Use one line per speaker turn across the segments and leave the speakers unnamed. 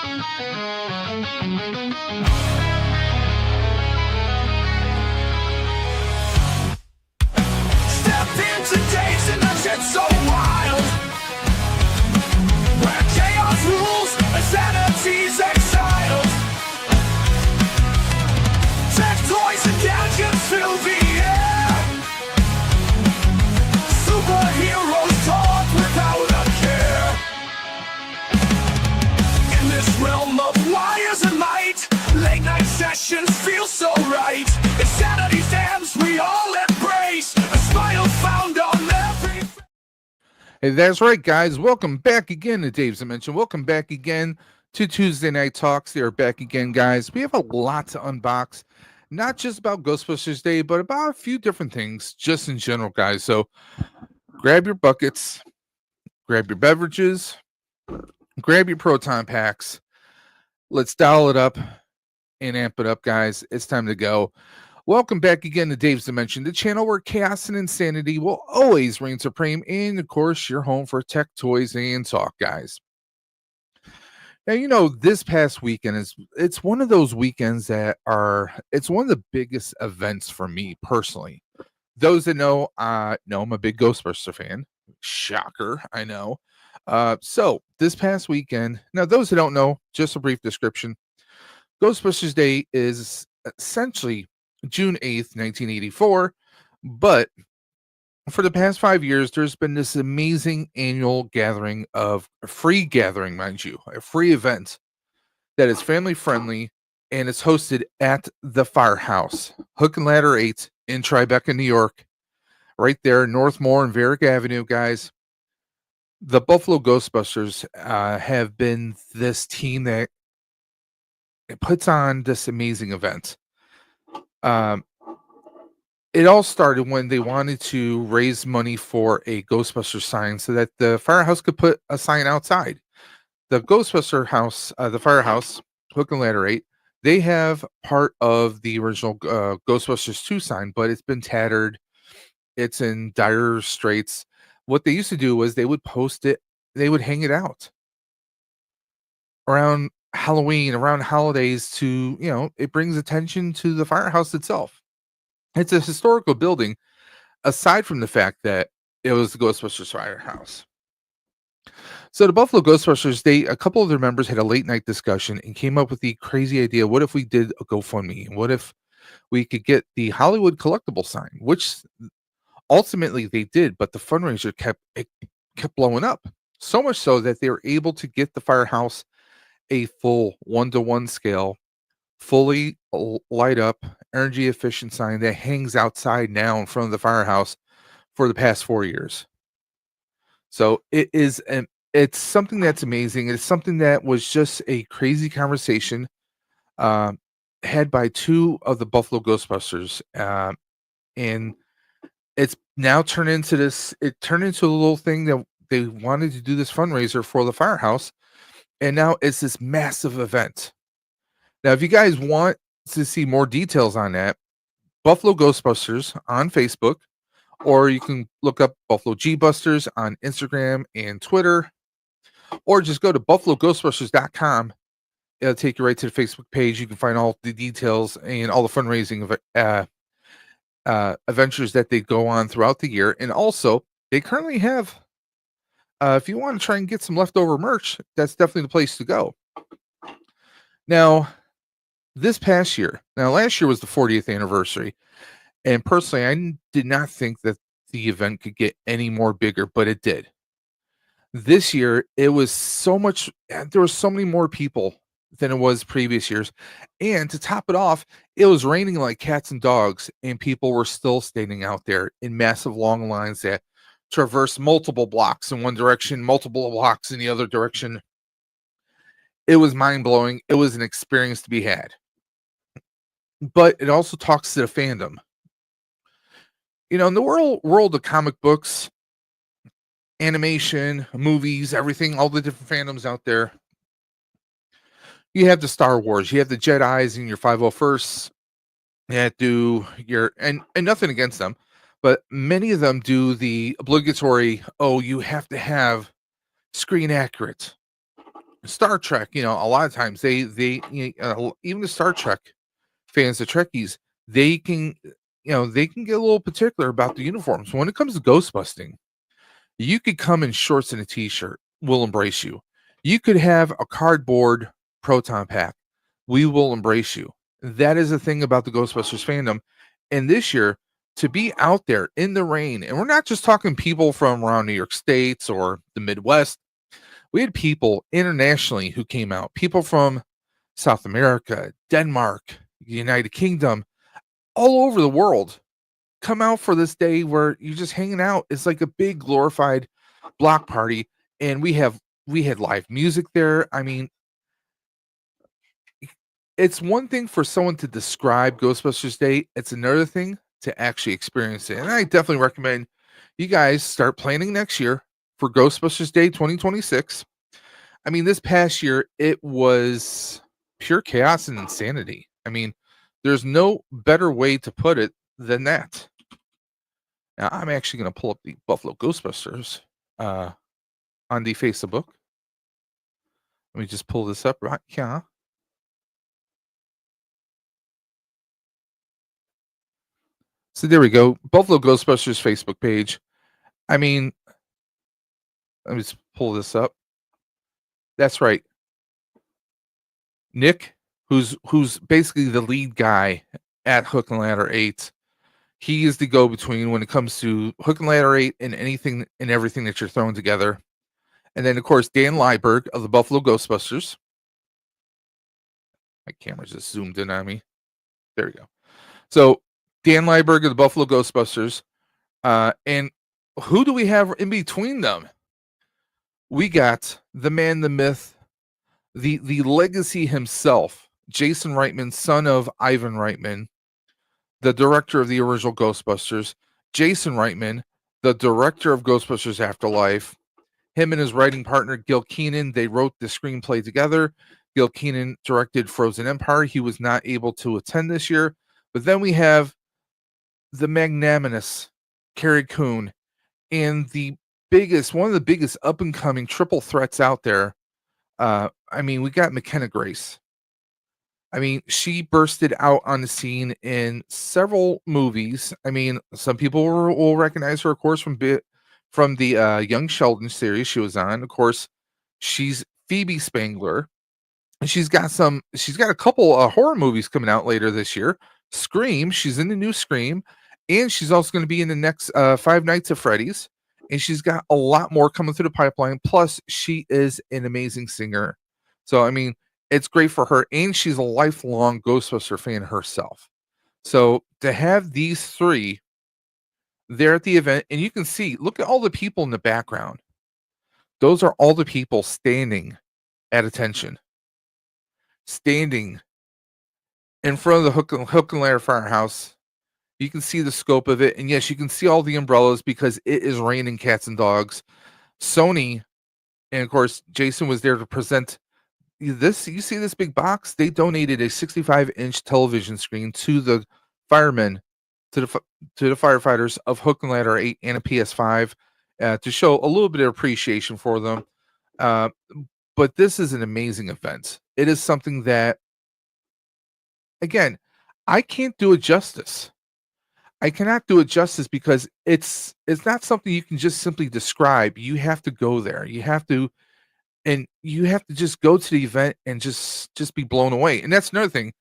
Step into days and that shit's so wild, where chaos rules and sanity's exiled. Tech toys and gadgets fill the air, superheroes talk without a care. In this realm of wires and light, late night sessions feel so right. Insanity's dams we all embrace, a smile found on every.
Hey, that's right, guys. Welcome back again to Dave's Dimension. Welcome back again to Tuesday Night Talks. They are back again, guys. We have a lot to unbox, not just about Ghostbusters Day, but about a few different things just in general, guys. So grab your buckets, grab your beverages, grab your proton packs. Let's dial it up and amp it up, guys. It's time to go. Welcome back again to Dave's Dimension, the channel where chaos and insanity will always reign supreme, and of course, your home for tech, toys, and talk, guys. Now, you know, this past weekend it's one of those weekends that it's one of the biggest events for me personally. Those that know I'm a big Ghostbuster fan. Shocker, I know. So this past weekend, now those who don't know, just a brief description. Ghostbusters Day is essentially June 8th, 1984, but for the past 5 years, there's been this amazing annual gathering of a free gathering, mind you, a free event that is family friendly, and it's hosted at the Firehouse, Hook and Ladder 8 in Tribeca, New York, right there, Northmore and Varick Avenue, guys. The Buffalo Ghostbusters have been this team that puts on this amazing event. It all started when they wanted to raise money for a Ghostbuster sign so that the Firehouse could put a sign outside. The Ghostbuster house, the Firehouse, Hook and Ladder 8, they have part of the original Ghostbusters 2 sign, but it's been tattered. It's in dire straits. What they used to do was they would post it, they would hang it out around Halloween, around holidays to, it brings attention to the Firehouse itself. It's a historical building, aside from the fact that it was the Ghostbusters Firehouse. So the Buffalo Ghostbusters, a couple of their members had a late night discussion and came up with the crazy idea, what if we did a GoFundMe? And what if we could get the Hollywood collectible sign, which ultimately they did, but the fundraiser kept blowing up. So much so that they were able to get the Firehouse a full 1-to-1 scale, fully light up, energy efficient sign that hangs outside now in front of the Firehouse for the past 4 years. So it's something that's amazing. It's something that was just a crazy conversation had by two of the Buffalo Ghostbusters, and it's now turned into this. It turned into a little thing that they wanted to do this fundraiser for the Firehouse, and now it's this massive event. Now, if you guys want to see more details on that, Buffalo Ghostbusters on Facebook, or you can look up Buffalo G-Busters on Instagram and Twitter, or just go to buffaloghostbusters.com. It'll take you right to the Facebook page. You can find all the details and all the fundraising adventures that they go on throughout the year. And also, they currently have, if you want to try and get some leftover merch, that's definitely the place to go. Now, this past year, last year was the 40th anniversary, and personally, I did not think that the event could get any more bigger, but it did. This year, it was there were so many more people than it was previous years, and to top it off, it was raining like cats and dogs, and people were still standing out there in massive long lines that traversed multiple blocks in one direction, multiple blocks in the other direction. It was mind-blowing. It was an experience to be had. But it also talks to the fandom. In the world of comic books, animation, movies, everything, all the different fandoms out there, you have the Star Wars, you have the Jedis and your 501st. You have to and nothing against them, but many of them do the obligatory, you have to have screen accurate. Star Trek, a lot of times even the Star Trek fans, the Trekkies, they can they can get a little particular about the uniforms. When it comes to ghost busting, you could come in shorts and a t-shirt. We'll embrace you. You could have a cardboard proton pack. We will embrace you. That is the thing about the Ghostbusters fandom. And this year, to be out there in the rain, and we're not just talking people from around New York States or the Midwest. We had people internationally who came out, people from South America, Denmark, United Kingdom, all over the world come out for this day where you're just hanging out. It's like a big glorified block party, and we had live music there. I mean, it's one thing for someone to describe Ghostbusters Day. It's another thing to actually experience it. And I definitely recommend you guys start planning next year for Ghostbusters Day 2026. I mean, this past year it was pure chaos and insanity. I mean, there's no better way to put it than that. Now, I'm actually going to pull up the Buffalo Ghostbusters on the Facebook. Let me just pull this up right here. So there we go. Buffalo Ghostbusters Facebook page. I mean, let me just pull this up. That's right. Nick, who's basically the lead guy at Hook and Ladder 8. He is the go-between when it comes to Hook and Ladder 8 and anything and everything that you're throwing together. And then, of course, Dan Lieberg of the Buffalo Ghostbusters. My camera just zoomed in on me. There we go. So, Dan Lieberg of the Buffalo Ghostbusters. And who do we have in between them? We got the man, the myth, the legacy himself, Jason Reitman, son of Ivan Reitman, the director of the original Ghostbusters. Jason Reitman, the director of Ghostbusters Afterlife. Him and his writing partner, Gil Keenan, they wrote the screenplay together. Gil Keenan directed Frozen Empire. He was not able to attend this year. But then we have the magnanimous Carrie Coon and one of the biggest up and coming triple threats out there. I mean, we got McKenna Grace. I mean, she bursted out on the scene in several movies. I mean, some people will recognize her, of course, from the Young Sheldon series she was on. Of course, she's Phoebe Spangler. And she's got a couple horror movies coming out later this year. Scream, she's in the new Scream, and she's also going to be in the next Five Nights at Freddy's. And she's got a lot more coming through the pipeline. Plus, she is an amazing singer. So, I mean, it's great for her. And she's a lifelong Ghostbuster fan herself. So, to have these three there at the event, and you can see, look at all the people in the background. Those are all the people standing at attention, standing in front of the Hook and Ladder Firehouse. You can see the scope of it. And yes, you can see all the umbrellas because it is raining cats and dogs. Sony, and of course, Jason was there to present this. You see this big box? They donated a 65-inch television screen to the firemen, to the firefighters of Hook and Ladder 8 and a PS5 to show a little bit of appreciation for them. But this is an amazing event. It is something that, again, I can't do it justice. I cannot do it justice because it's not something you can just simply describe. You have to go there. You have to just go to the event and just be blown away. And that's another thing.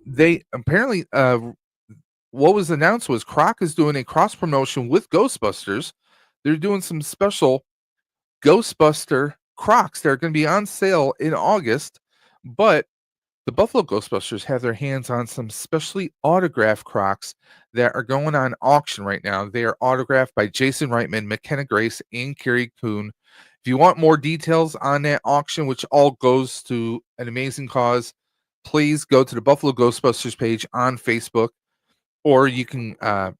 They apparently what was announced was Croc is doing a cross promotion with Ghostbusters. They're doing some special Ghostbuster Crocs. They're going to be on sale in August, but the Buffalo Ghostbusters have their hands on some specially autographed Crocs that are going on auction right now. They are autographed by Jason Reitman, McKenna Grace, and Carrie Coon. If you want more details on that auction, which all goes to an amazing cause, please go to the Buffalo Ghostbusters page on Facebook, or you can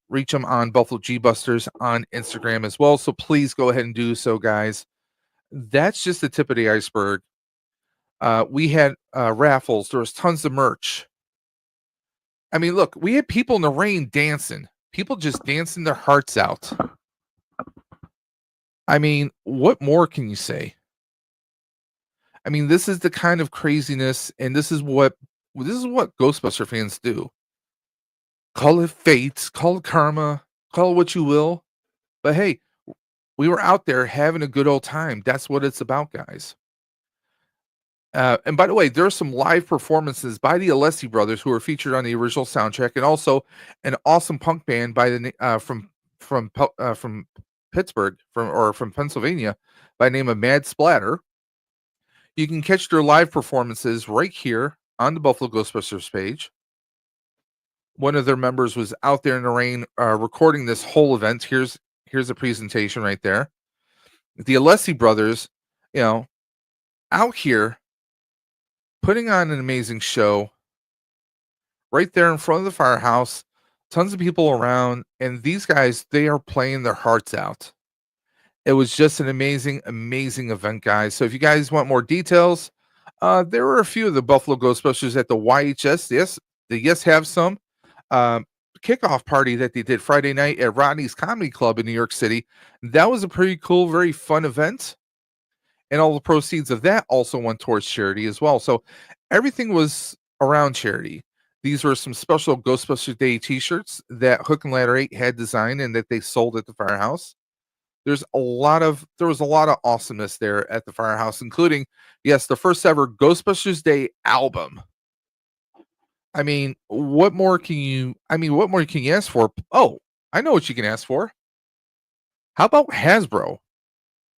reach them on Buffalo G Busters on Instagram as well. So please go ahead and do so, guys. That's just the tip of the iceberg. We had raffles. There was tons of merch. I mean, look, we had people in the rain dancing. People just dancing their hearts out. I mean, what more can you say? I mean, this is the kind of craziness, and this is what Ghostbuster fans do. Call it fate, call it karma, call it what you will. But hey, we were out there having a good old time. That's what it's about, guys. And by the way, there are some live performances by the Alessi brothers who are featured on the original soundtrack, and also an awesome punk band by from Pittsburgh from Pennsylvania by the name of Mad Splatter. You can catch their live performances right here on the Buffalo Ghostbusters page. One of their members was out there in the rain recording this whole event. Here's a presentation right there. The Alessi brothers, you know, out here putting on an amazing show right there in front of the firehouse. Tons of people around, and these guys, they are playing their hearts out. It was just an amazing, amazing event, guys. So if you guys want more details, there were a few of the Buffalo Ghostbusters at the YHS. Yes, the Yes Have Some um, kickoff party that they did Friday night at Rodney's Comedy Club in New York City. That was a pretty cool, very fun event. And all the proceeds of that also went towards charity as well. So everything was around charity. These were some special Ghostbusters Day t-shirts that Hook and Ladder 8 had designed and that they sold at the firehouse. There was a lot of awesomeness there at the firehouse, including, yes, the first ever Ghostbusters Day album. What more can you ask for? Oh, I know what you can ask for. How about Hasbro?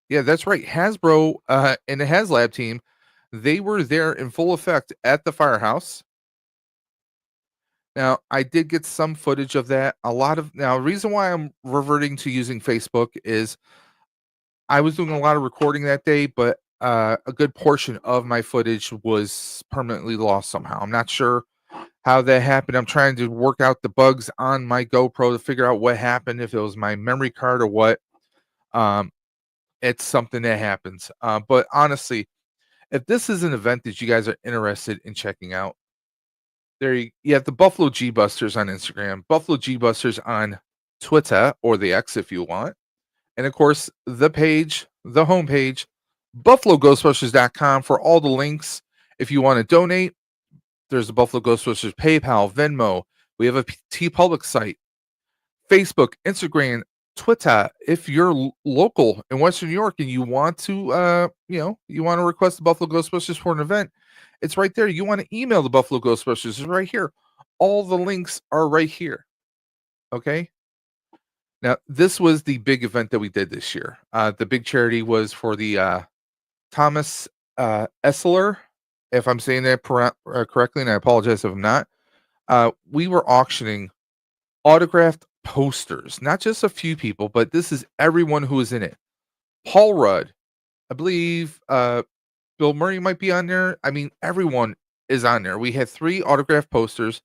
Yeah, that's right. Hasbro and the HasLab team, they were there in full effect at the firehouse. Now, I did get some footage of that. The reason why I'm reverting to using Facebook is I was doing a lot of recording that day, but a good portion of my footage was permanently lost somehow. I'm not sure how that happened. I'm trying to work out the bugs on my GoPro to figure out what happened, if it was my memory card or what. Um, it's something that happens. But honestly, if this is an event that you guys are interested in checking out, you have the Buffalo G Busters on Instagram, Buffalo G Busters on Twitter or the X if you want. And of course, the homepage, buffaloghostbusters.com for all the links. If you want to donate, there's the Buffalo Ghostbusters PayPal, Venmo. We have a T Public site, Facebook, Instagram, Twitter. If you're local in Western New York and you want to, you want to request the Buffalo Ghostbusters for an event, it's right there. You want to email the Buffalo Ghostbusters, it's right here. All the links are right here. Okay. Now, this was the big event that we did this year. The big charity was for the Thomas Essler, if I'm saying that correctly, and I apologize if I'm not. We were auctioning autographed posters, not just a few people, but this is everyone who was in it. Paul Rudd, I believe Bill Murray might be on there. I mean, everyone is on there. We had 3 autographed posters,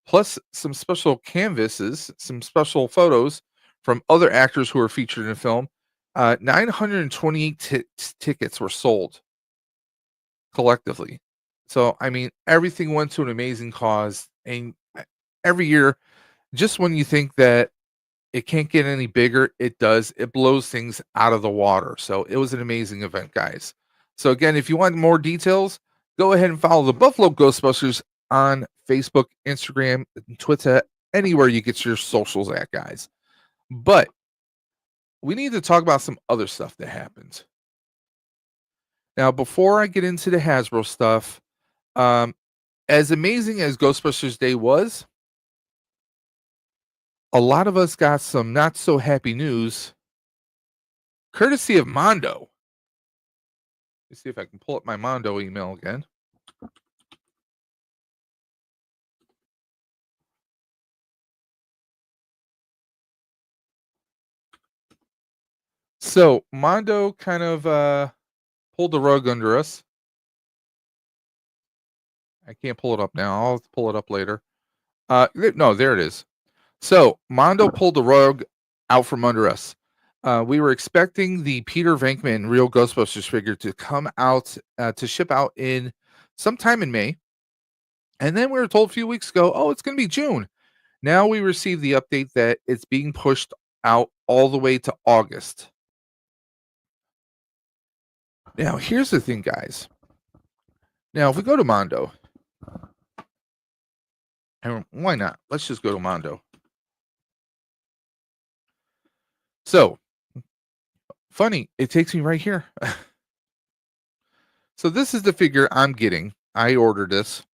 plus some special canvases, some special photos from other actors who were featured in the film. 928 tickets were sold collectively. So, I mean, everything went to an amazing cause. And every year, just when you think that it can't get any bigger, it does. It blows things out of the water. So it was an amazing event, guys. So again, if you want more details, go ahead and follow the Buffalo Ghostbusters on Facebook, Instagram, Twitter, anywhere you get your socials at, guys. But we need to talk about some other stuff that happened. Now, before I get into the Hasbro stuff, as amazing as Ghostbusters Day was, a lot of us got some not so happy news, courtesy of Mondo. Let's see if I can pull up my Mondo email again. So Mondo kind of pulled the rug under us. I can't pull it up now. I'll pull it up later. No, there it is. So Mondo pulled the rug out from under us. We were expecting the Peter Venkman Real Ghostbusters figure to come out to ship out in sometime in May. And then we were told a few weeks ago, oh, it's going to be June. Now we received the update that it's being pushed out all the way to August. Now, here's the thing, guys. Now, if we go to Mondo, and why not? Let's just go to Mondo. So, funny, it takes me right here. So this is the figure I'm getting. I ordered this,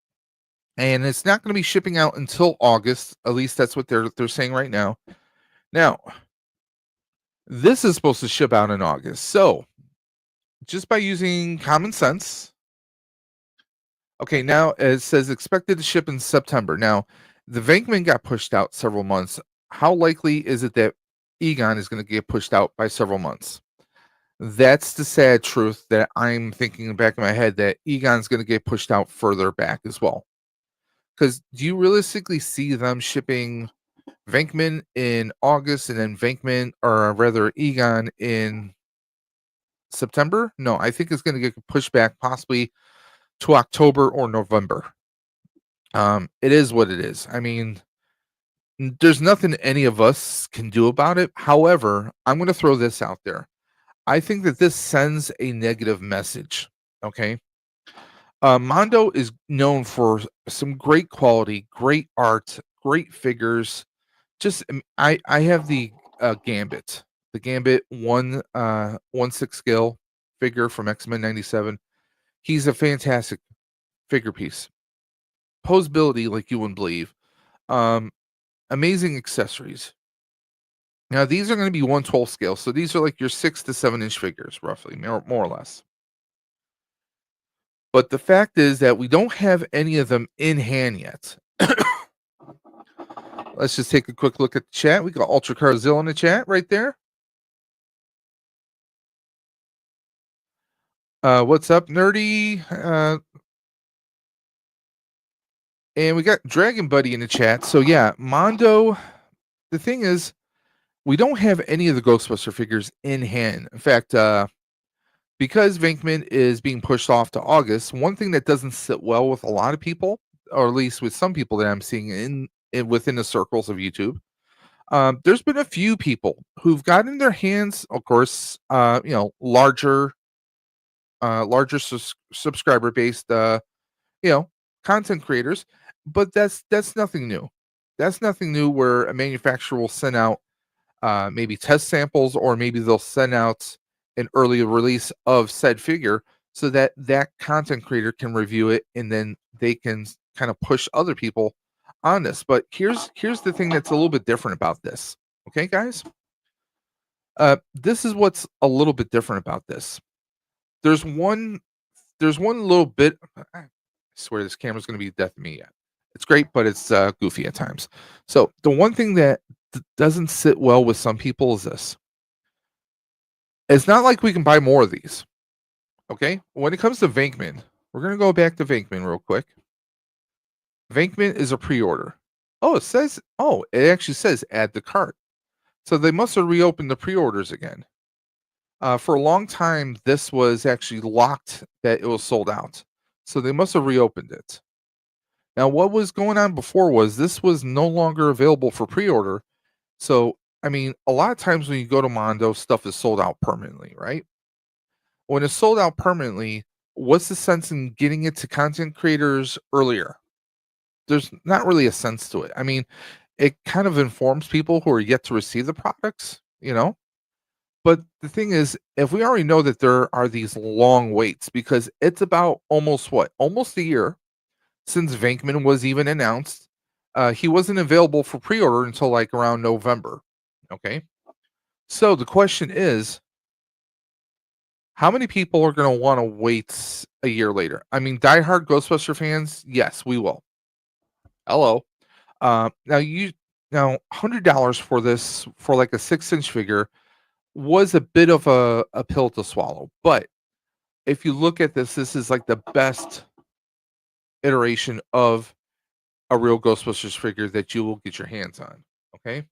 and it's not going to be shipping out until August. At least that's what they're saying right now. Now, this is supposed to ship out in August. So, just by using common sense, okay, now it says expected to ship in September. Now, the Venkman got pushed out several months. How likely is it that Egon is going to get pushed out by several months? That's the sad truth that I'm thinking in the back of my head, that Egon's going to get pushed out further back as well. Because do you realistically see them shipping Venkman in August and then Venkman, or rather Egon, in September? No, I think it's going to get pushed back possibly to October or November. It is what it is. I mean, there's nothing any of us can do about it. However, I'm going to throw this out there. I think that this sends a negative message. Okay. Mondo is known for some great quality, great art, great figures. Just I have the Gambit, the Gambit 1/6 scale figure from X-Men 97. He's a fantastic figure piece. Posability like you wouldn't believe. Amazing accessories. Now these are going to be 1/12 scale, so these are like your 6 to 7 inch figures, roughly, more or less. But the fact is that we don't have any of them in hand yet. Let's just take a quick look at the chat. We got Ultra Carzil in the chat right there. What's up, nerdy? And we got Dragon Buddy in the chat. So yeah, Mondo. The thing is, we don't have any of the Ghostbuster figures in hand. In fact, because Venkman is being pushed off to August, one thing that doesn't sit well with a lot of people, or at least with some people that I'm seeing in within the circles of YouTube, there's been a few people who've gotten their hands, of course, larger subscriber based, content creators, but that's nothing new. That's nothing new where a manufacturer will send out maybe test samples, or maybe they'll send out an early release of said figure so that that content creator can review it, and then they can kind of push other people on this. But here's the thing that's a little bit different about this. Okay, guys? This is what's a little bit different about this. There's one little bit. I swear this camera's going to be deaf to me yet. It's great, but it's goofy at times. So the one thing that doesn't sit well with some people is this. It's not like we can buy more of these. Okay? When it comes to Venkman, we're going to go back to Venkman real quick. Venkman is a pre-order. It actually says add to cart. So they must have reopened the pre-orders again. For a long time, this was actually locked that it was sold out. So they must have reopened it. Now, what was going on before was this was no longer available for pre-order. So, I mean, a lot of times when you go to Mondo, stuff is sold out permanently, right? When it's sold out permanently, what's the sense in getting it to content creators earlier? There's not really a sense to it. I mean, it kind of informs people who are yet to receive the products, But the thing is, if we already know that there are these long waits, because it's about almost a year since Venkman was even announced. He wasn't available for pre-order until like around November. Okay. So the question is, how many people are going to want to wait a year later? I mean, diehard Ghostbuster fans, yes, we will. Hello. Now $100 for this, for like a 6-inch figure, was a bit of a pill to swallow. But if you look at this is like the best iteration of a real Ghostbusters figure that you will get your hands on. Okay.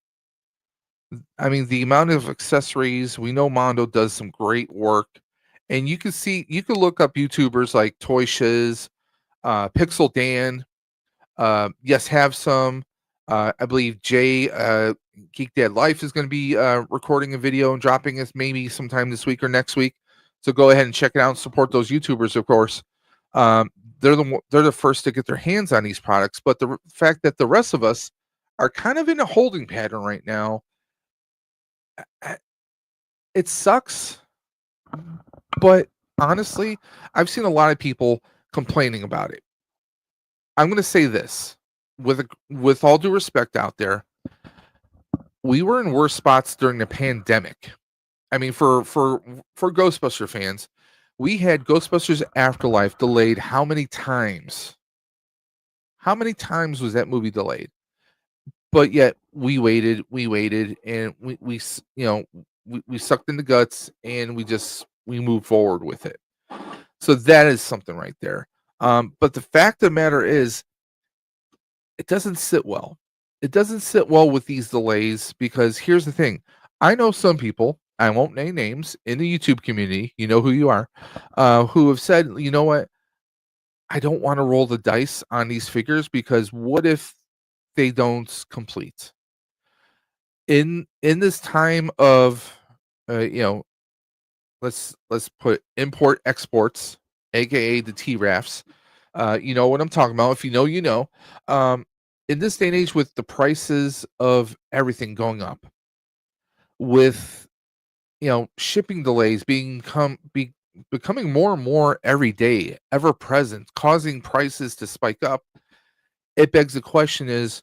I mean, the amount of accessories, we know Mondo does some great work. And you can look up YouTubers like Toy Shiz, Pixel Dan, yes, have some. I believe Jay, Geek Dad Life, is going to be recording a video and dropping us maybe sometime this week or next week. So go ahead and check it out and support those YouTubers, of course. they're the first to get their hands on these products, but the fact that the rest of us are kind of in a holding pattern right now, uh, it sucks. But honestly, I've seen a lot of people complaining about it. I'm going to say this with all due respect out there, we were in worse spots during the pandemic. I mean, for Ghostbuster fans, we had Ghostbusters Afterlife delayed how many times? How many times was that movie delayed? But yet we waited, and we sucked in the guts, and we moved forward with it. So that is something right there. But the fact of the matter is, it doesn't sit well. It doesn't sit well with these delays because here's the thing. I know some people, I won't name names in the YouTube community, you know who you are, who have said, you know what, I don't want to roll the dice on these figures because what if they don't complete? In this time of you know, let's put import exports, aka the T-RAFs. You know what I'm talking about. If you know, you know. In this day and age, with the prices of everything going up, with shipping delays becoming more and more every day, ever present, causing prices to spike up, it begs the question: is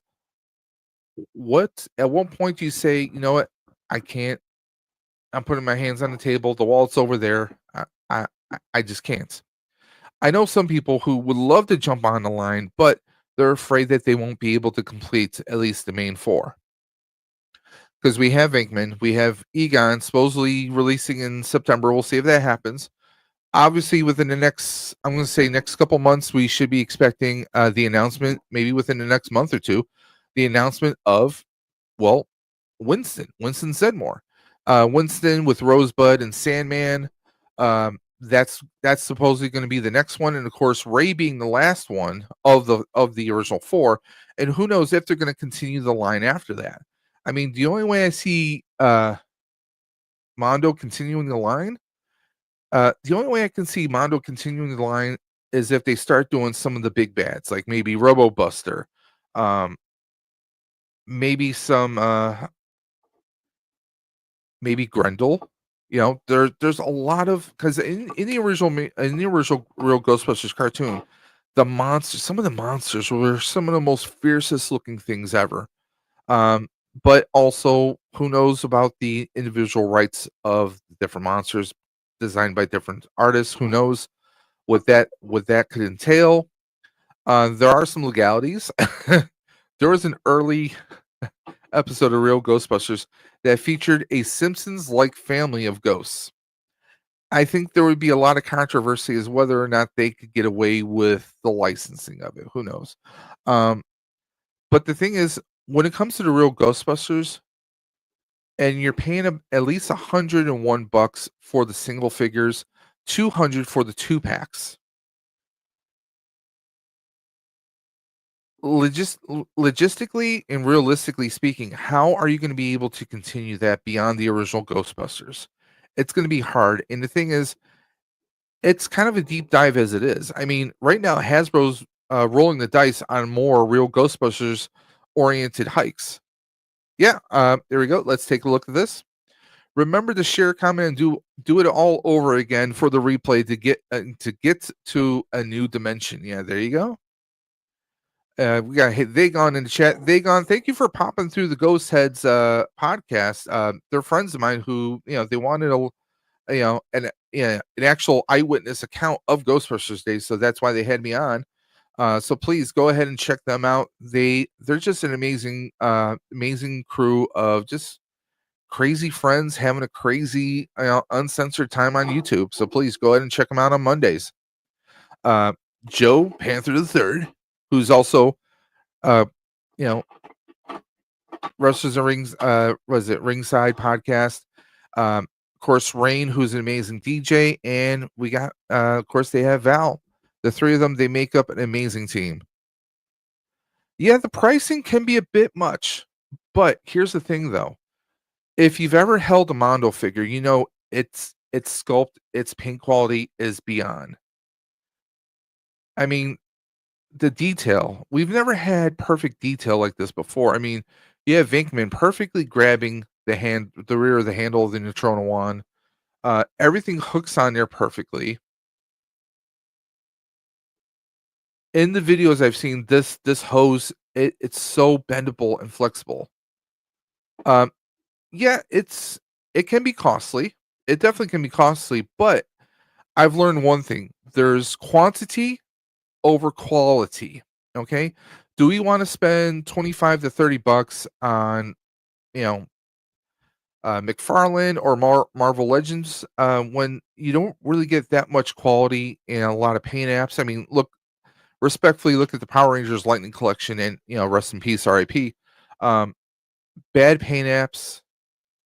what at one point do you say, you know what, I can't. I'm putting my hands on the table. The wallet's over there. I I just can't. I know some people who would love to jump on the line, but they're afraid that they won't be able to complete at least the main four. Because we have Venkman, we have Egon supposedly releasing in September. We'll see if that happens. Obviously, within the next, I'm going to say next couple months, we should be expecting the announcement, maybe within the next month or two, the announcement of, well, Winston Sedmore. Winston with Rosebud and Sandman. That's supposedly going to be the next one, and of course, Ray being the last one of the original four. And who knows if they're going to continue the line after that. I mean, the only way I see Mondo continuing the line, the only way I can see Mondo continuing the line is if they start doing some of the big bads, like maybe Robo Buster, um, maybe some maybe Grendel. There's a lot of because in the original real Ghostbusters cartoon, some of the monsters were some of the most fiercest looking things ever. Um, but also, who knows about the individual rights of different monsters designed by different artists? Who knows what that could entail? There are some legalities. There was an early episode of Real Ghostbusters that featured a Simpsons like family of ghosts. I think there would be a lot of controversy as whether or not they could get away with the licensing of it. Who knows? Um, but the thing is, when it comes to the Real Ghostbusters, and you're paying at least $101 for the single figures, 200 for the two packs. Logistically and realistically speaking, how are you going to be able to continue that beyond the original Ghostbusters? It's going to be hard. And the thing is, it's kind of a deep dive as it is. I mean, right now, Hasbro's rolling the dice on more real Ghostbusters oriented hikes. Yeah, there we go. Let's take a look at this. Remember to share, comment, and do it all over again for the replay to get to a new dimension. Yeah, there you go. We got Vagon in the chat. Vagon, thank you for popping through the Ghost Heads podcast. They're friends of mine who they wanted an actual eyewitness account of Ghostbusters Day, so that's why they had me on. So please go ahead and check them out. They're just an amazing crew of just crazy friends having a crazy uncensored time on YouTube. So please go ahead and check them out on Mondays. Joe Panther the Third, who's also you know Wrestlers and Rings was it Ringside podcast. Of course, Rain, who's an amazing DJ, and we got of course they have Val. The three of them, they make up an amazing team. Yeah, the pricing can be a bit much, but here's the thing though. If you've ever held a Mondo figure, you know its sculpt, its paint quality is beyond. I mean, the detail. We've never had perfect detail like this before. I mean, you have Vinkman perfectly grabbing the rear of the handle of the Neutrona wand. Everything hooks on there perfectly. In the videos I've seen, this hose it's so bendable and flexible. Um, yeah, it can be costly. It definitely can be costly, but I've learned one thing: there's quantity over quality. Okay, do we want to spend 25 to 30 bucks on you know McFarlane or Marvel Legends when you don't really get that much quality in a lot of paint apps? I mean, respectfully, look at the Power Rangers Lightning Collection, and rest in peace, R.I.P. Um, Bad paint apps,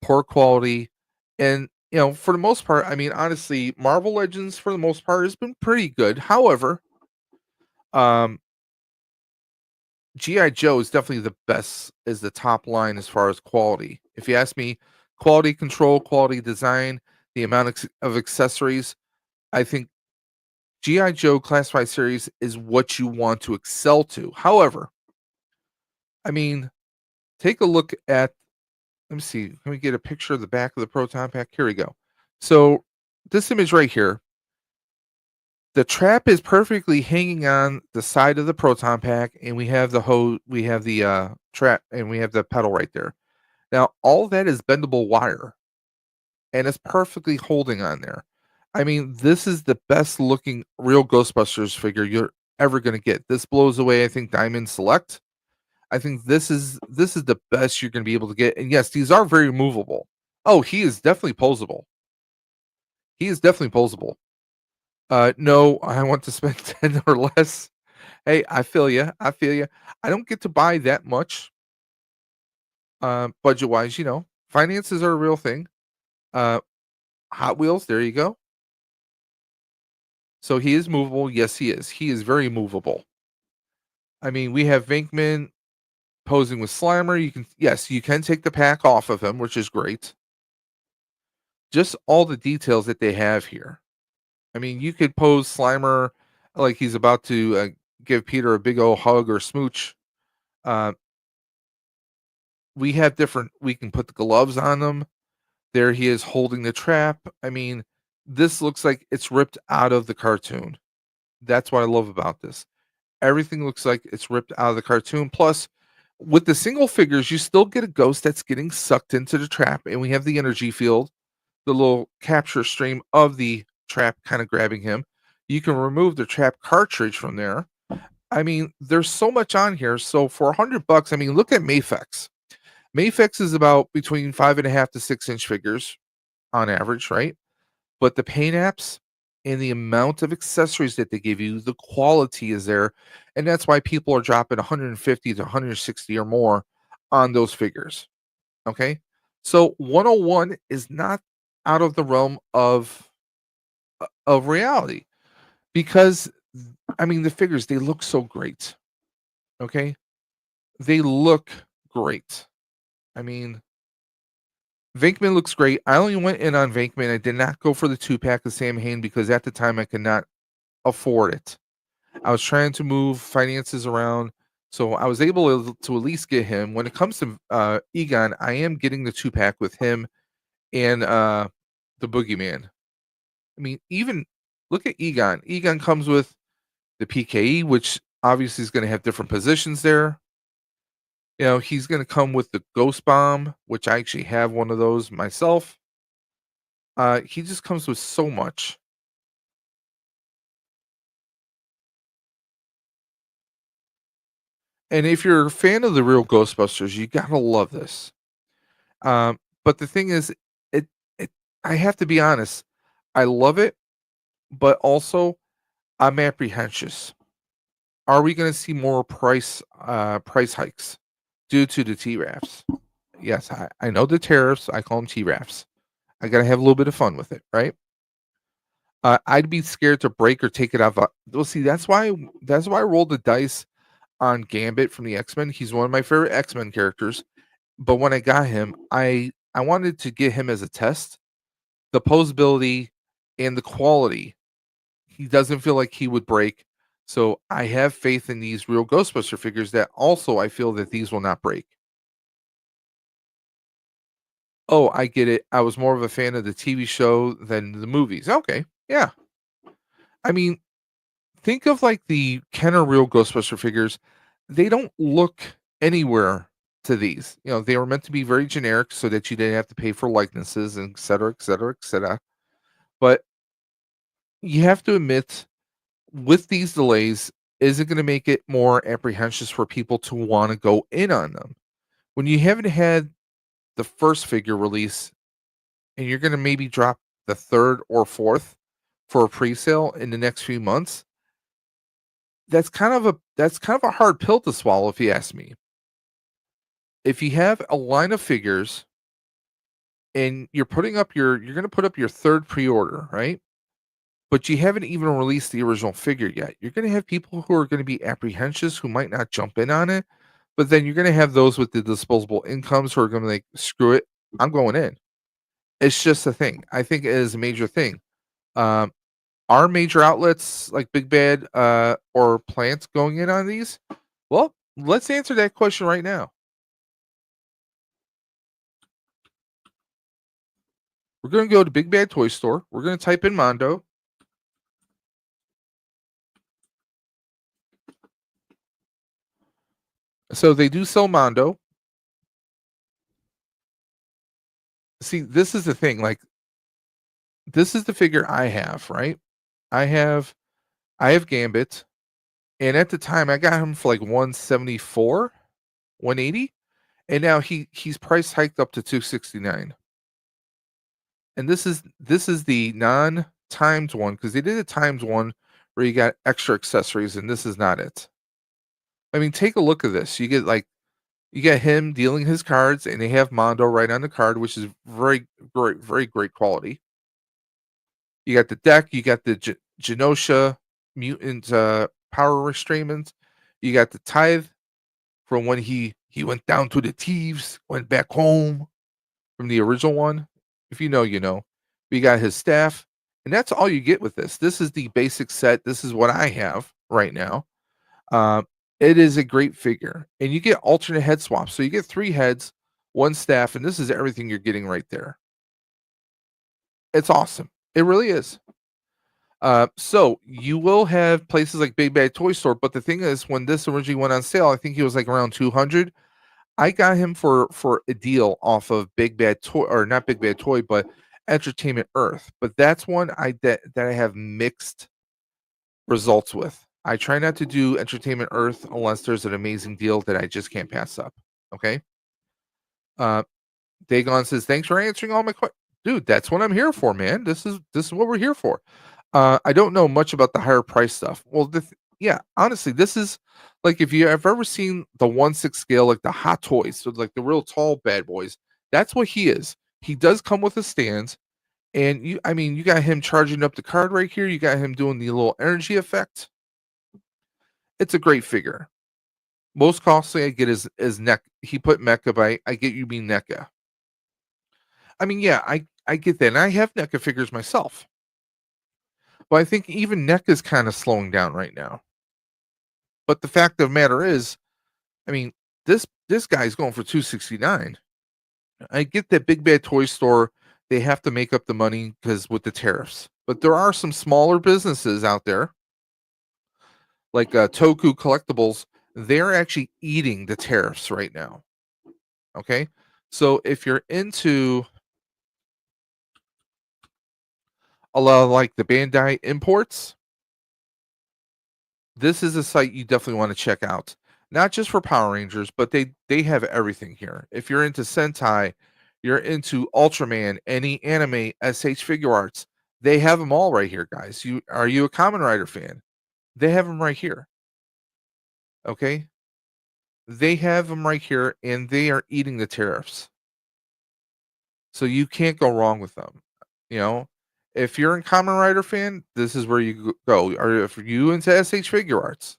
poor quality, and for the most part, I mean, honestly, Marvel Legends for the most part has been pretty good. However, um, GI Joe is definitely the best, is the top line as far as quality. If you ask me, quality control, quality design, the amount of accessories, I think GI Joe Classified Series is what you want to excel to. However, I mean, take a look at. Let me see. Can we get a picture of the back of the proton pack? Here we go. So this image right here, the trap is perfectly hanging on the side of the proton pack, and we have the hose, we have the trap, and we have the pedal right there. Now, all that is bendable wire, and it's perfectly holding on there. I mean, this is the best looking real Ghostbusters figure you're ever going to get. This blows away, I think, Diamond Select. I think this is the best you're going to be able to get. And yes, these are very movable. Oh, he is definitely posable. He is definitely posable. No, I want to spend 10 or less. Hey, I feel you. I feel you. I don't get to buy that much budget wise. Finances are a real thing. Uh, Hot Wheels, there you go. So he is movable. Yes, he is. He is very movable. I mean, we have Venkman posing with Slimer. Yes, you can take the pack off of him, which is great. Just all the details that they have here. I mean, you could pose Slimer like he's about to give Peter a big old hug or smooch. Uh, we have different. We can put the gloves on him. There he is holding the trap. I mean, this looks like it's ripped out of the cartoon. That's what I love about this. Everything looks like it's ripped out of the cartoon. Plus, with the single figures, you still get a ghost that's getting sucked into the trap, and we have the energy field, the little capture stream of the trap kind of grabbing him. You can remove the trap cartridge from there. I mean, there's so much on here. So for $100, I mean, look at Mafex. Mafex is about between 5.5 to 6 inch figures on average, right? But the paint apps and the amount of accessories that they give you, the quality is there. And that's why people are dropping 150 to 160 or more on those figures. Okay. So 101 is not out of the realm of reality because I mean the figures, they look so great. Okay. They look great. I mean, Venkman looks great. I only went in on Venkman. I did not go for the 2-pack of Sam Hain because at the time I could not afford it. I was trying to move finances around, so I was able to at least get him. When it comes to Egon, I am getting the 2-pack with him and the Boogeyman. I mean, even look at Egon. Egon comes with the PKE, which obviously is going to have different positions there. He's going to come with the Ghost Bomb, which I actually have one of those myself. He just comes with so much. And if you're a fan of the real Ghostbusters, you gotta love this. But the thing is, it I have to be honest, I love it, but also I'm apprehensive. Are we gonna see more price hikes due to the T-Raps? Yes, I know the tariffs. I call them T-Raps. I gotta have a little bit of fun with it, right? I'd be scared to break or take it off. Well, see, that's why I rolled the dice on Gambit from the X-Men. He's one of my favorite X-Men characters. But when I got him, I wanted to get him as a test. The posability and the quality. He doesn't feel like he would break. So I have faith in these real Ghostbuster figures that also I feel that these will not break. Oh, I get it. I was more of a fan of the TV show than the movies. Okay. Yeah. I mean, think of like the Kenner real Ghostbuster figures. They don't look anywhere to these. They were meant to be very generic so that you didn't have to pay for likenesses and et cetera, et cetera, et cetera. But you have to admit, with these delays, is it going to make it more apprehensive for people to want to go in on them? When you haven't had the first figure release and you're going to maybe drop the third or fourth for a pre-sale in the next few months, that's kind of a hard pill to swallow if you ask me. If you have a line of figures and you're going to put up your third pre-order, right? But you haven't even released the original figure yet. You're going to have people who are going to be apprehensive who might not jump in on it, but then you're going to have those with the disposable incomes who are going to like, screw it, I'm going in. It's just a thing. I think it is a major thing. Um, are major outlets like Big Bad or Plants going in on these? Well, let's answer that question right now. We're going to go to Big Bad Toy Store. We're going to type in Mondo. So they do sell Mondo. See, this is the thing. Like, this is the figure I have, right? I have I have Gambit, and at the time I got him for like 174, 180, and now he's price hiked up to 269. And this is the non times one because they did a times one where you got extra accessories, and this is not it. I mean, take a look at this. You get him dealing his cards, and they have Mondo right on the card, which is very great quality. You got the deck, you got the Genosha mutant power restrainment, you got the tithe from when he went down to the thieves, went back home from the original one. If you know, you know. We got his staff, and that's all you get with this. This is the basic set. This is what I have right now. Um, it is a great figure, and you get alternate head swaps. So you get 3 heads, 1 staff, and this is everything you're getting right there. It's awesome. It really is. So you will have places like Big Bad Toy Store, but the thing is, when this originally went on sale, I think he was like around 200. I got him for a deal off of Big Bad Toy, or not Big Bad Toy, but Entertainment Earth. But that's one that I have mixed results with. I try not to do Entertainment Earth unless there's an amazing deal that I just can't pass up. Okay. Uh, Dagon says, "Thanks for answering all my questions, dude. That's what I'm here for, man. This is what we're here for." I don't know much about the higher price stuff. Well, yeah, honestly, this is like if you have ever seen the 1/6 scale, like the Hot Toys, so like the real tall bad boys. That's what he is. He does come with a stand, and I mean, you got him charging up the card right here. You got him doing the little energy effect. It's a great figure. Most costly I get is neck. He put Mecha, but I get you mean NECA. I mean, yeah, I get that, and I have NECA figures myself. But I think even NECA is kind of slowing down right now. But the fact of the matter is, I mean, this guy's going for 269. I get that Big Bad Toy Store, they have to make up the money because with the tariffs. But there are some smaller businesses out there, like Toku Collectibles. They're actually eating the tariffs right now. Okay, so if you're into a lot of like the Bandai imports, this is a site you definitely want to check out. Not just for Power Rangers, but they have everything here. If you're into Sentai, you're into Ultraman, any anime, SH Figure Arts, they have them all right here, guys. You a Kamen Rider fan? They have them right here. Okay? They have them right here and they are eating the tariffs. So you can't go wrong with them. You know, if you're a Kamen Rider fan, this is where you go. Or if you into SH Figure Arts,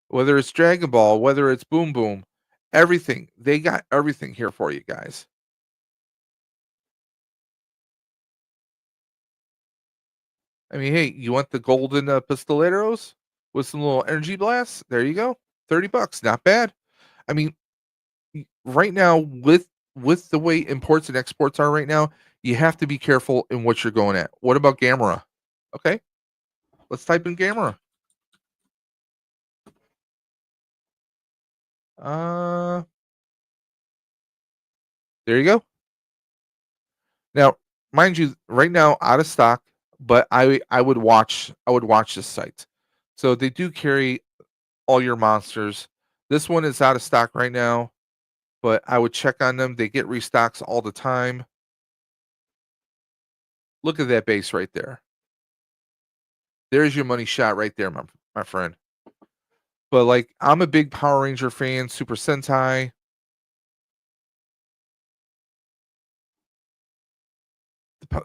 whether it's Dragon Ball, whether it's Boom Boom, everything. They got everything here for you guys. I mean, hey, you want the golden pistoleros with some little energy blasts? There you go. $30, not bad. I mean, right now with the way imports and exports are right now, you have to be careful in what you're going at. What about Gamera? Okay, let's type in Gamera. Uh, there you go. Now, mind you, right now out of stock, but I would watch this site. So they do carry all your monsters. This one is out of stock right now, but I would check on them. They get restocks all the time. Look at that base right there. There's your money shot right there, my friend. But like, I'm a big Power Ranger fan, Super Sentai.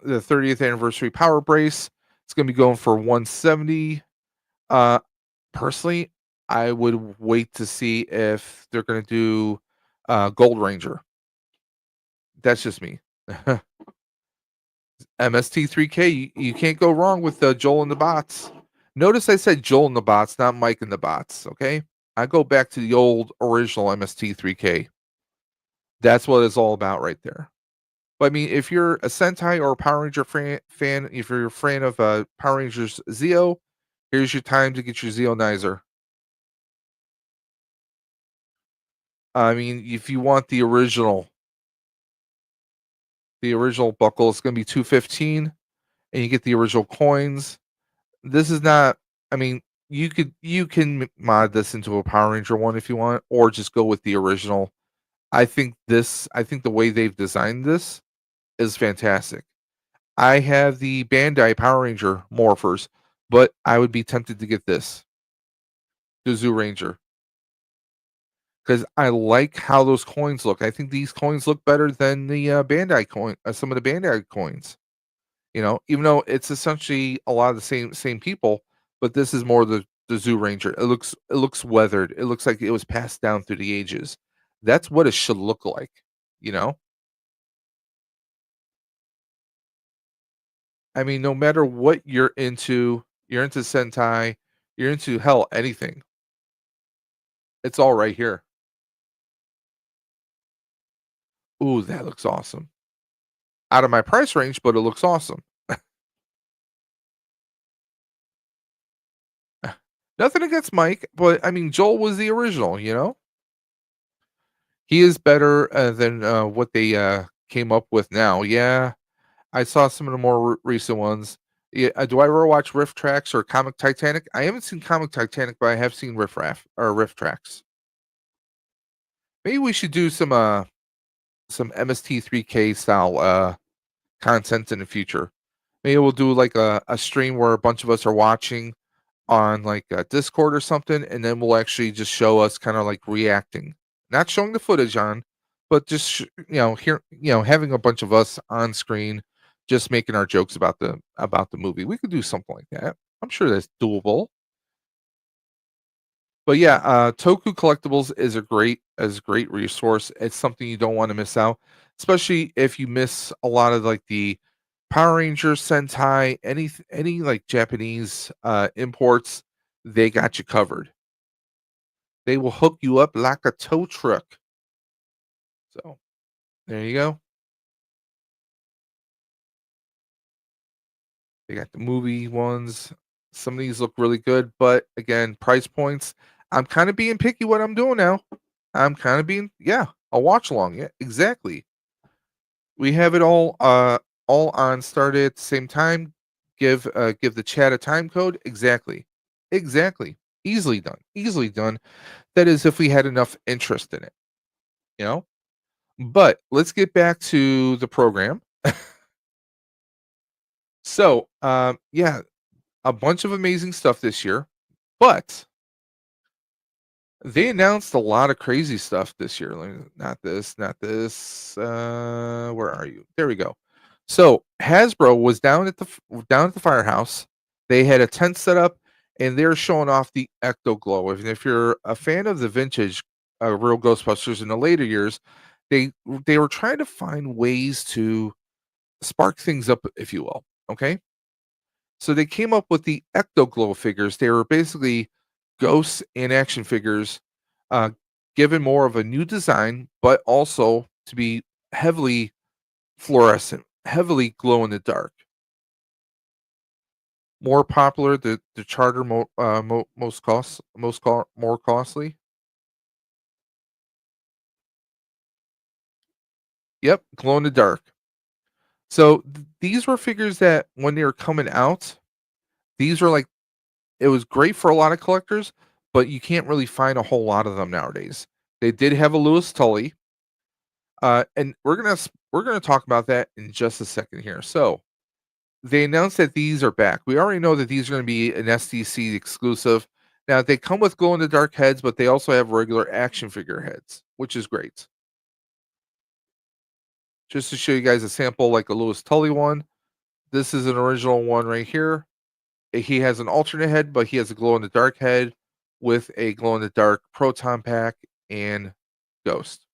The 30th anniversary Power Brace. It's going to be going for 170. Uh, Personally, I would wait to see if they're going to do Gold Ranger. That's just me. MST3K, you can't go wrong with Joel and the Bots. Notice I said Joel and the Bots, not Mike and the Bots. Okay, I go back to the old original MST3K. That's what it's all about right there. But I mean, if you're a Sentai or a Power Ranger fan, if you're a fan of Power Rangers Zeo, here's your time to get your Zeonizer. I mean, if you want the original buckle, it's going to be 215, and you get the original coins. This is not. I mean, you can mod this into a Power Ranger one if you want, or just go with the original. I think the way they've designed this is fantastic. I have the Bandai Power Ranger morphers, but I would be tempted to get this, the Zoo Ranger, because I like how those coins look. I think these coins look better than the Bandai coin, some of the Bandai coins. Even though it's essentially a lot of the same people, but this is more the Zoo Ranger. It looks weathered. It looks like it was passed down through the ages. That's what it should look like. You know, I mean, no matter what you're into Sentai, you're into hell anything. It's all right here. Ooh, that looks awesome. Out of my price range, but it looks awesome. Nothing against Mike, but I mean, Joel was the original. He is better than what they came up with now. Yeah, I saw some of the more recent ones. Yeah, do I ever watch Riff Tracks or Comic Titanic? I haven't seen Comic Titanic, but I have seen Riff Tracks. Maybe we should do some MST3K style content in the future. Maybe we'll do like a stream where a bunch of us are watching on like Discord or something, and then we'll actually just show us kind of like reacting, not showing the footage on, but just here, having a bunch of us on screen, just making our jokes about the movie. We could do something like that. I'm sure that's doable. But yeah, Toku Collectibles is a great resource. It's something you don't want to miss out, especially if you miss a lot of like the Power Rangers, Sentai, any like Japanese imports. They got you covered. They will hook you up like a tow truck. So there you go. They got the movie ones. Some of these look really good, but again, price points. I'm kind of being picky what I'm doing now. I'm kind of being, yeah, a watch along. Yeah, exactly. We have it all on started at the same time. Give the chat a time code. Exactly. Exactly. Easily done. Easily done. That is if we had enough interest in it, you know? But let's get back to the program. So, yeah, a bunch of amazing stuff this year, but they announced a lot of crazy stuff this year. Not this, not this. Where are you? There we go. So Hasbro was down at the firehouse. They had a tent set up, and they're showing off the Ecto Glow. If you're a fan of the vintage, real Ghostbusters in the later years, they were trying to find ways to spark things up, if you will. Okay, So they came up with the Ecto Glow figures. They were basically ghosts and action figures, uh, given more of a new design, but also to be heavily fluorescent, heavily glow in the dark. More popular, the charter more costly. Yep, glow in the dark. So these were figures that when they were coming out, these were like it was great for a lot of collectors, but you can't really find a whole lot of them nowadays. They did have a Lewis Tully, and we're gonna talk about that in just a second here. So they announced that these are back. We already know that these are going to be an SDC exclusive. Now they come with glow in the dark heads, but they also have regular action figure heads, which is great. Just to show you guys a sample, like a Lewis Tully one. This is an original one right here. He has an alternate head, but he has a glow in the dark head with a glow in the dark proton pack and ghost.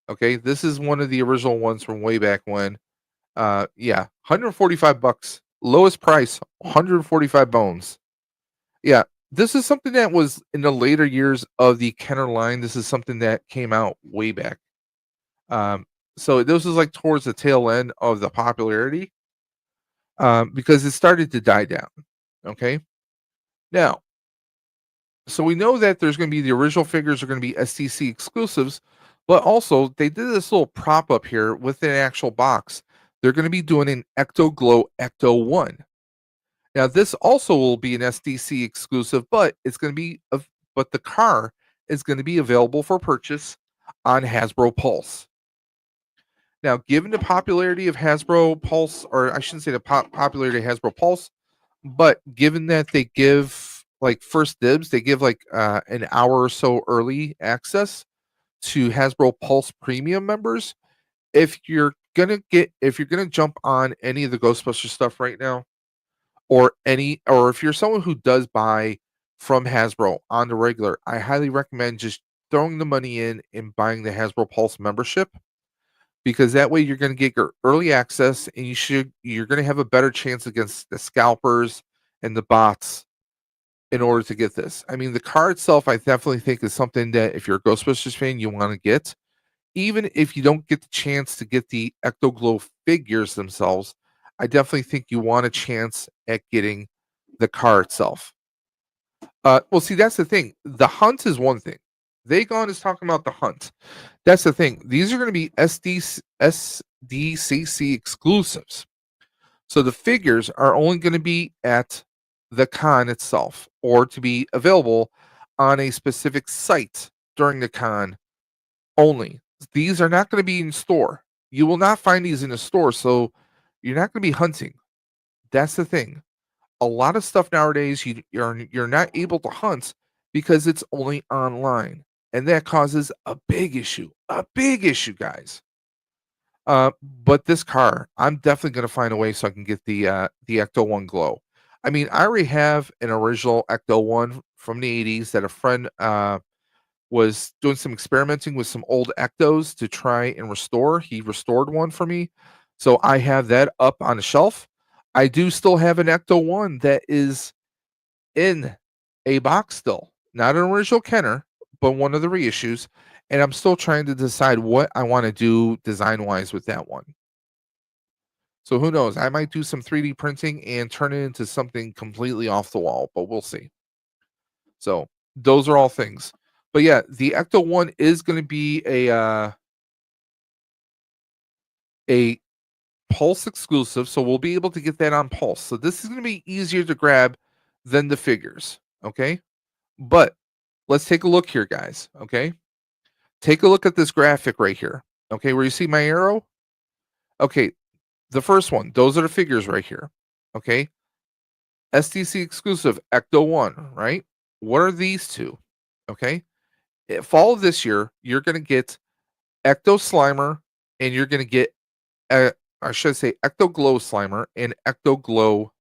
Okay, this is one of the original ones from way back when. Yeah, 145 bucks. Lowest price, 145 bones. Yeah, this is something that was in the later years of the Kenner line. This is something that came out way back. Um, so this was like towards the tail end of the popularity, because it started to die down. Okay, now so we know that there's going to be the original figures are going to be STC exclusives, but also they did this little prop up here with an actual box. They're going to be doing an Ecto Glow Ecto One. Now this also will be an SDC exclusive, but it's going to be but the car is going to be available for purchase on Hasbro Pulse. Now, given the popularity of Hasbro Pulse, or I shouldn't say the popularity of Hasbro Pulse, but given that they give like first dibs, they give like an hour or so early access to Hasbro Pulse Premium members. If you're gonna jump on any of the Ghostbusters stuff right now, or if you're someone who does buy from Hasbro on the regular, I highly recommend just throwing the money in and buying the Hasbro Pulse membership, because that way you're going to get your early access, and you're going to have a better chance against the scalpers and the bots in order to get this. I mean, the car itself I definitely think is something that if you're a Ghostbusters fan you want to get. Even if you don't get the chance to get the Ecto Glow figures themselves, I definitely think you want a chance at getting the car itself. Well, see, that's the thing. The hunt is one thing. Vagon is talking about the hunt. That's the thing. These are going to be SDCC exclusives. So the figures are only going to be at the con itself, or to be available on a specific site during the con only. These are not going to be in store. You will not find these in a store, so you're not going to be hunting. That's the thing. A lot of stuff nowadays you're not able to hunt because it's only online, and that causes a big issue. A big issue, guys. But this car, I'm definitely going to find a way so I can get the Ecto One Glow. I mean, I already have an original Ecto One from the '80s that a friend was doing some experimenting with some old Ectos to try and restore. He restored one for me. So I have that up on the shelf. I do still have an Ecto One that is in a box still. Not an original Kenner, but one of the reissues. And I'm still trying to decide what I want to do design wise with that one. So who knows? I might do some 3D printing and turn it into something completely off the wall, but we'll see. So those are all things. But yeah, the Ecto One is going to be a Pulse exclusive, so we'll be able to get that on Pulse. So this is going to be easier to grab than the figures. Okay, but let's take a look here, guys. Okay, take a look at this graphic right here. Okay, where you see my arrow. Okay, the first one. Those are the figures right here. Okay, STC exclusive Ecto One. Right. What are these two? Okay, fall of this year, you're going to get Ecto Slimer, and you're going to get, I should say, Ecto Glow Slimer and Ecto Glow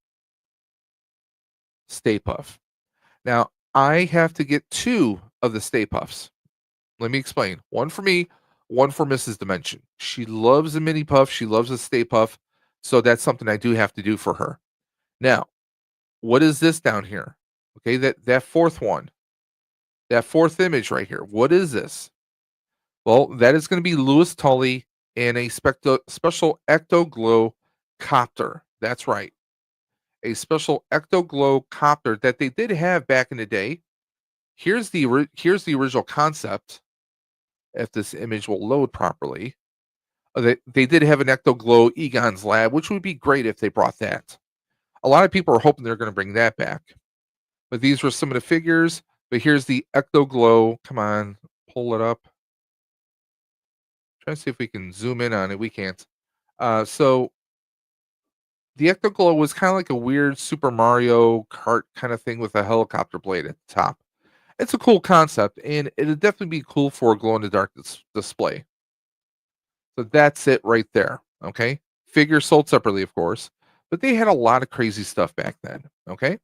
Stay Puff. Now, I have to get two of the Stay Puffs. Let me explain. One for me, one for Mrs. Dimension. She loves a mini puff. She loves a Stay Puff. So that's something I do have to do for her. Now, What is this down here? Okay, that fourth one, that fourth image right here. What is this? Well, that is going to be Lewis Tully and a special ecto glow copter. That's right, a special ecto glow copter that they did have back in the day. Here's the original concept. If this image will load properly, they did have an ecto glow Egon's Lab, which would be great if they brought that. A lot of people are hoping they're going to bring that back. But these were some of the figures. But here's the ecto glow. Come on, pull it up. Try to see if we can zoom in on it. We can't. So the ecto glow was kind of like a weird Super Mario Kart kind of thing with a helicopter blade at the top. It's a cool concept, and it'd definitely be cool for a glow in the dark display. So that's it right there. Okay. Figure sold separately, of course, but they had a lot of crazy stuff back then. Okay.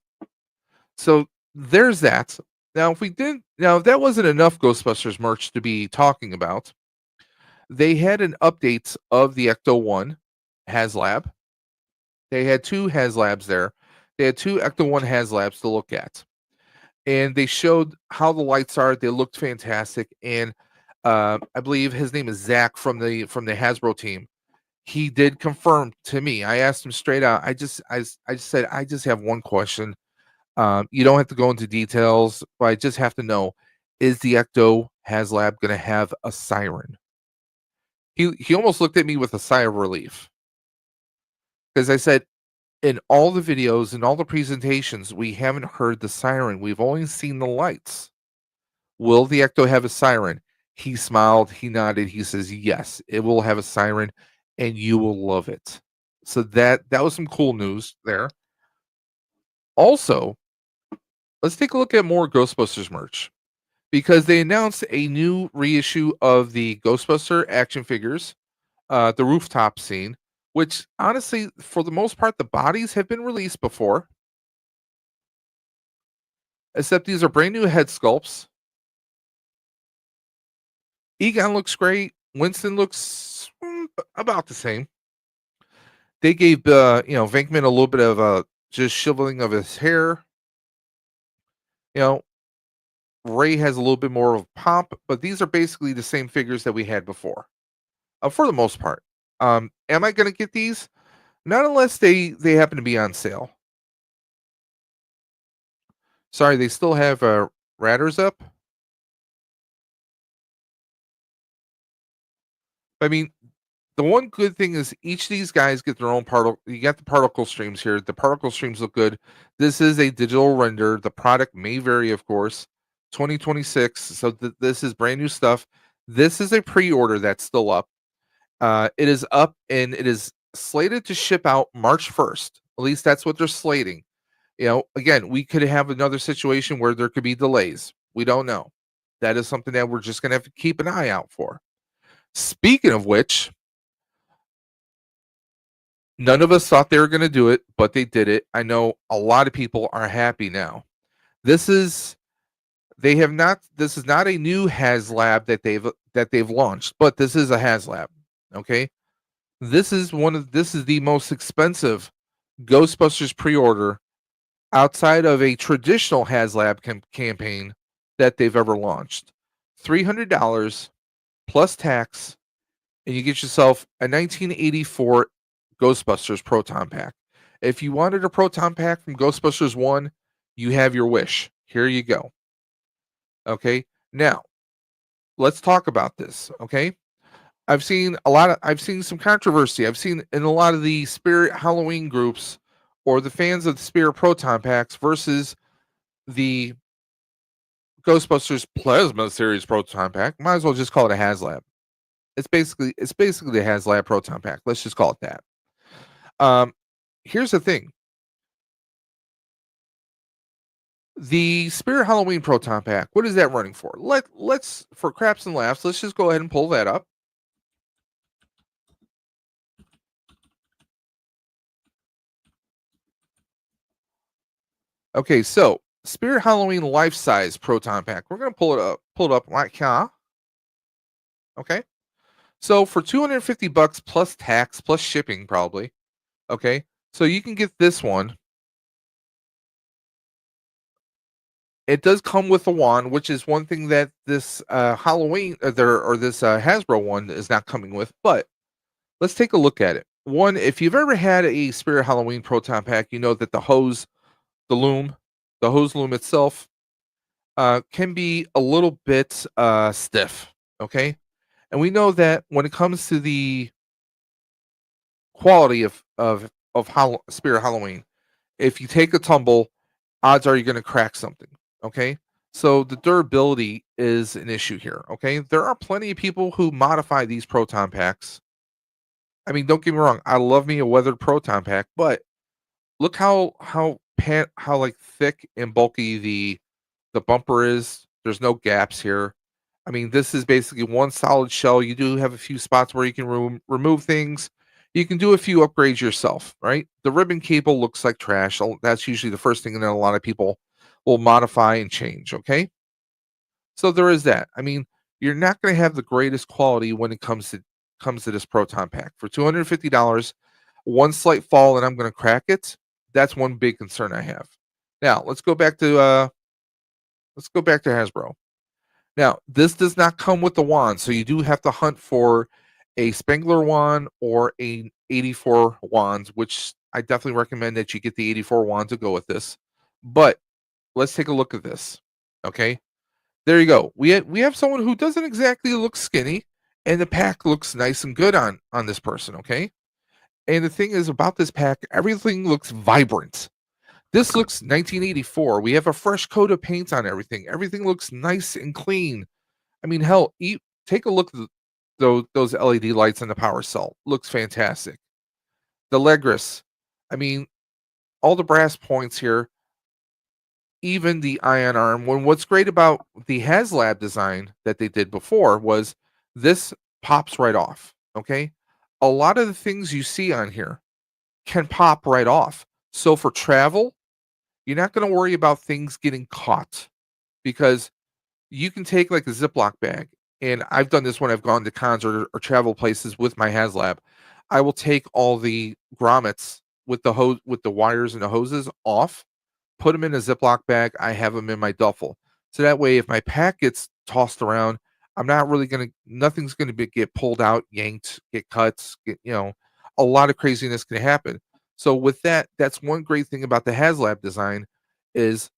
So there's that. Now, if that wasn't enough Ghostbusters merch to be talking about, they had an update of the Ecto 1 HasLab. They had two HasLabs there. They had two Ecto 1 HasLabs to look at. And they showed how the lights are. They looked fantastic. And I believe his name is Zach from the Hasbro team. He did confirm to me. I asked him straight out. I just said I just have one question. You don't have to go into details, but I just have to know: is the Ecto HasLab going to have a siren? He almost looked at me with a sigh of relief because I said, in all the videos and all the presentations, we haven't heard the siren. We've only seen the lights. Will the Ecto have a siren? He smiled, he nodded, he says, yes, it will have a siren and you will love it. So that was some cool news there. Also, let's take a look at more Ghostbusters merch because they announced a new reissue of the Ghostbuster action figures, the rooftop scene, which honestly, for the most part, the bodies have been released before, except these are brand new head sculpts. Egon looks great. Winston looks about the same. They gave Venkman a little bit of just shiveling of his hair. You know, Ray has a little bit more of pomp, but these are basically the same figures that we had before, for the most part. Am I going to get these? Not unless they happen to be on sale. Sorry, they still have Ratters up. I mean, the one good thing is each of these guys get their own particle. You got the particle streams here. The particle streams look good. This is a digital render. The product may vary, of course. 2026. So this is brand new stuff. This is a pre-order that's still up. It is up and it is slated to ship out March 1st. At least that's what they're slating. Again, we could have another situation where there could be delays. We don't know. That is something that we're just going to have to keep an eye out for. Speaking of which, none of us thought they were going to do it, but they did it. I know a lot of people are happy now. This is not a new HasLab that they've launched, but this is a HasLab. Okay? This is the most expensive Ghostbusters pre-order outside of a traditional HasLab campaign that they've ever launched. $300 plus tax, and you get yourself a 1984 Ghostbusters Proton Pack. If you wanted a Proton Pack from Ghostbusters 1, you have your wish. Here you go. Okay? Now, let's talk about this, okay? I've seen some controversy. I've seen in a lot of the Spirit Halloween groups or the fans of the Spirit Proton Packs versus the Ghostbusters Plasma Series Proton Pack. Might as well just call it a HasLab. It's basically the HasLab Proton Pack. Let's just call it that. Here's the thing. The Spirit Halloween Proton Pack, what is that running for? Let's for craps and laughs, let's just go ahead and pull that up. Okay, so Spirit Halloween life size Proton Pack. We're gonna pull it up like here. Okay. So for $250 plus tax plus shipping, probably. Okay. So you can get this one It does come with a wand, which is one thing that this Halloween or this Hasbro one is not coming with. But let's take a look at it. One, if you've ever had a Spirit Halloween Proton Pack, you know that the loom, the hose loom itself, can be a little bit stiff. Okay, and we know that when it comes to the quality of Spirit Halloween, if you take a tumble, odds are you're going to crack something. Okay, so the durability is an issue here. Okay, there are plenty of people who modify these proton packs. I mean, don't get me wrong, I love me a weathered proton pack, but look how like thick and bulky the bumper is. There's no gaps here. I mean, this is basically one solid shell. You do have a few spots where you can remove things. You can do a few upgrades yourself, right? The ribbon cable looks like trash. That's usually the first thing that a lot of people will modify and change. Okay, so there is that. I mean, you're not going to have the greatest quality when it comes to this proton pack for $250. One slight fall and I'm going to crack it. That's one big concern I have. Now let's go back to Hasbro. Now, this does not come with the wand, so you do have to hunt for a Spengler wand or a 84 wands, which I definitely recommend that you get the 84 wand to go with this. But let's take a look at this. Okay, there you go. We have someone who doesn't exactly look skinny, and the pack looks nice and good on this person. Okay, and the thing is about this pack, everything looks vibrant. This looks 1984. We have a fresh coat of paint on everything. Everything looks nice and clean. I mean, hell, take a look at those LED lights on the power cell. Looks fantastic. The Legris, I mean, all the brass points here, even the ion arm. What's great about the HasLab design that they did before was this pops right off. Okay, a lot of the things you see on here can pop right off. So for travel, you're not going to worry about things getting caught because you can take like a Ziploc bag, and I've done this when I've gone to cons or travel places with my HasLab. I will take all the grommets with the hose, with the wires and the hoses off, put them in a Ziploc bag. I have them in my duffel, so that way if my pack gets tossed around, I'm not really gonna. Nothing's gonna get pulled out, yanked, get cuts. A lot of craziness can happen. So with that, that's one great thing about the HasLab design is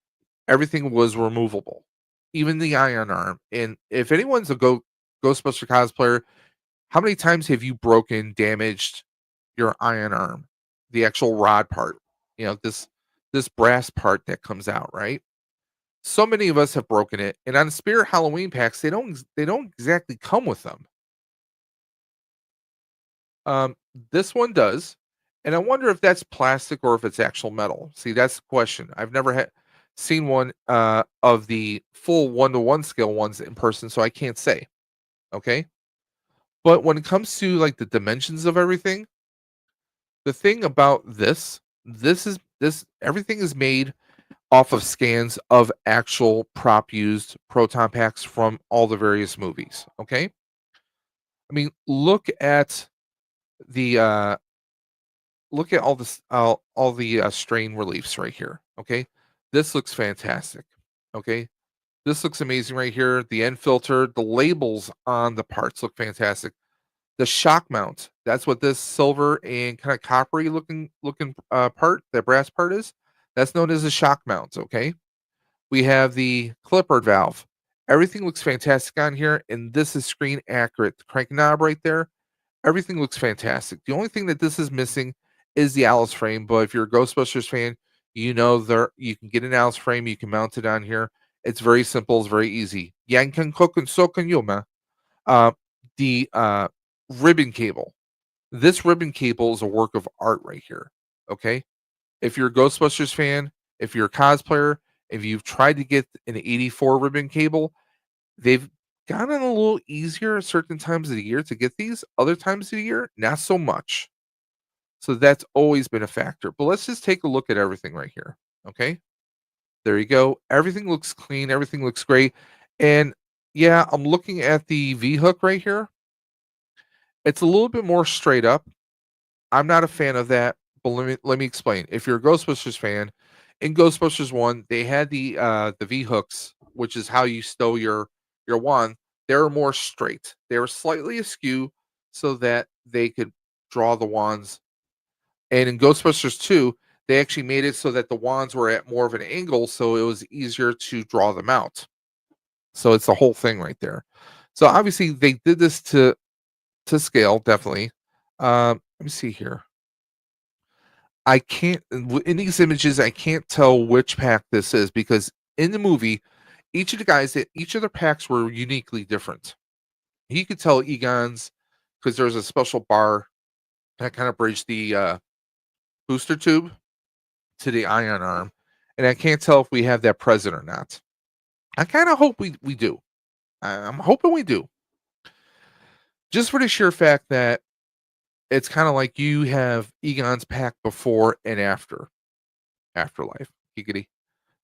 everything was removable, even the ion arm. And if anyone's a Ghostbuster cosplayer, how many times have you broken, damaged your iron arm, the actual rod part? This brass part that comes out, right? So many of us have broken it, and on Spirit Halloween packs, they don't exactly come with them. Um, this one does, and I wonder if that's plastic or if it's actual metal. See, that's the question. I've never had seen one of the full 1-to-1 scale ones in person, so I can't say. Okay, but when it comes to like the dimensions of everything, the thing about this everything is made off of scans of actual prop used proton packs from all the various movies. Okay, I mean, the uh look at all the strain reliefs right here. Okay, this looks fantastic. Okay, this looks amazing right here. The end filter, the labels on the parts look fantastic. The shock mount, that's what this silver and kind of coppery looking part, that brass part is. That's known as a shock mount. Okay, we have the clipper valve. Everything looks fantastic on here, and this is screen accurate. The crank knob right there, everything looks fantastic. The only thing that this is missing is the Alice frame. But if you're a Ghostbusters fan, you know there you can get an Alice frame. You can mount it on here. It's very simple. It's very easy. Yang can cook and so can you, ma. Uh, the ribbon cable. This ribbon cable is a work of art right here. Okay, if you're a Ghostbusters fan, if you're a cosplayer, if you've tried to get an 84 ribbon cable, they've gotten a little easier at certain times of the year to get these. Other times of the year, not so much. So that's always been a factor. But let's just take a look at everything right here. Okay. There you go. Everything looks clean. Everything looks great. And yeah, I'm looking at the V hook right here. It's a little bit more straight up. I'm not a fan of that, but let me explain. If you're a Ghostbusters fan In Ghostbusters 1, they had the V hooks, which is how you stow your wand. They were more straight. They were slightly askew so that they could draw the wands. And in Ghostbusters 2, they actually made it so that the wands were at more of an angle so it was easier to draw them out. So it's the whole thing right there. So obviously they did this to scale, definitely. Let me see here. I can't in these images, I can't tell which pack this is because in the movie, each of the guys that each of their packs were uniquely different. You could tell Egon's because there's a special bar that kind of bridged the booster tube to the ion arm, and I can't tell if we have that present or not. I kind of hope we do. I'm hoping we do, just for the sheer fact that it's kind of like you have Egon's pack before and after Afterlife. Giggity.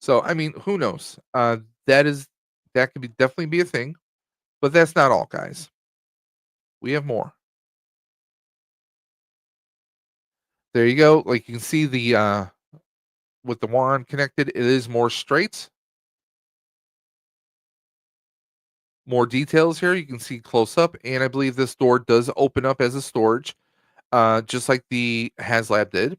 So I mean, who knows? That is that could be definitely be a thing, but that's not all, guys. We have more. There you go. Like you can see the with the wand connected, it is more straight. More details here. You can see close up, and I believe this door does open up as a storage, just like the HasLab did.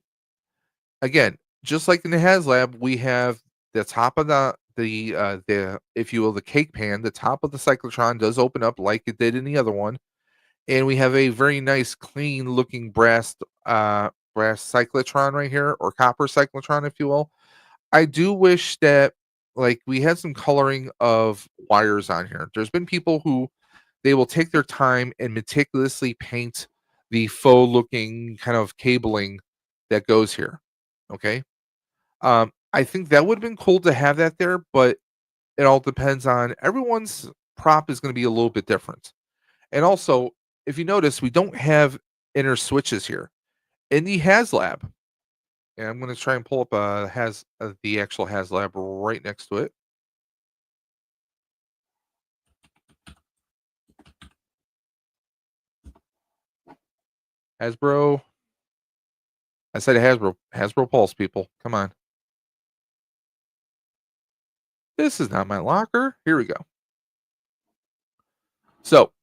Again, just like in the HasLab, we have the top of the if you will the cake pan. The top of the cyclotron does open up like it did in the other one, and we have a very nice, clean looking brass cyclotron right here, or copper cyclotron, if you will. I do wish that like we had some coloring of wires on here. There's been people who they will take their time and meticulously paint the faux looking kind of cabling that goes here. Okay. I think that would have been cool to have that there, but it all depends on everyone's prop is going to be a little bit different. And also, if you notice, we don't have inner switches here in the HasLab. And I'm going to try and pull up the actual HasLab right next to it. Hasbro. I said Hasbro. Hasbro Pulse, people. Come on. This is not my locker. Here we go. So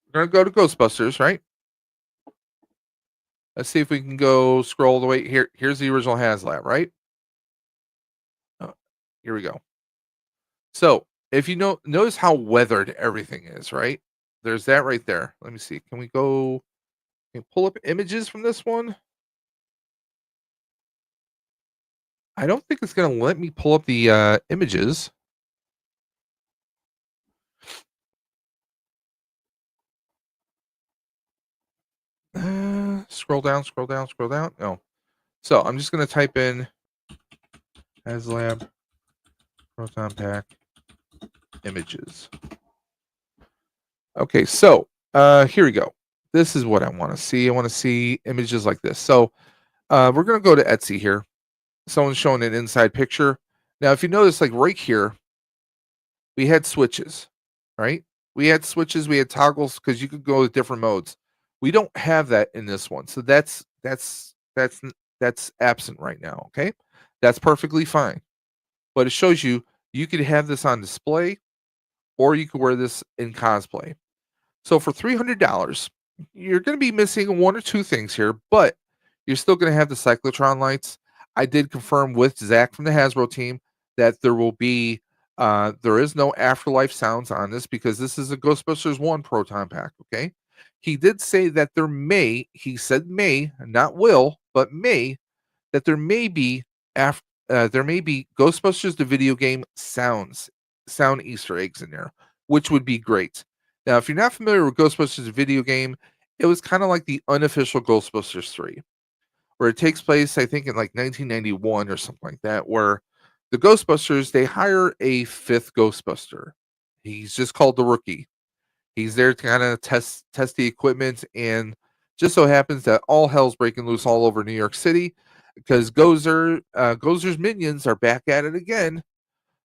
we're going to go to Ghostbusters, right? Let's see if we can go scroll the way here. Here's the original HasLab, right? Oh, here we go. So if you notice how weathered everything is, right? There's that right there. Let me see. Can we go can we pull up images from this one? I don't think it's going to let me pull up the images. Scroll down, scroll down, scroll down. No. So I'm just going to type in HasLab Proton Pack images. Okay, so here we go. This is what I want to see. I want to see images like this. So we're going to go to Etsy here. Someone's showing an inside picture. Now, if you notice, like right here, we had switches, right? We had switches, we had toggles because you could go to different modes. We don't have that in this one, so that's absent right now. Okay, that's perfectly fine. But it shows you could have this on display, or you could wear this in cosplay. So for $300, you're going to be missing one or two things here, but you're still going to have the cyclotron lights. I did confirm with Zach from the Hasbro team that there is no afterlife sounds on this because this is a Ghostbusters 1 proton pack. Okay. He did say that he said may, not will, but may, that there may be Ghostbusters the video game sound Easter eggs in there, which would be great. Now, if you're not familiar with Ghostbusters the video game, it was kind of like the unofficial Ghostbusters 3, where it takes place, I think, in like 1991 or something like that, where the Ghostbusters they hire a fifth Ghostbuster. He's just called the Rookie. He's there to kind of test the equipment, and just so happens that all hell's breaking loose all over New York City because Gozer's minions are back at it again.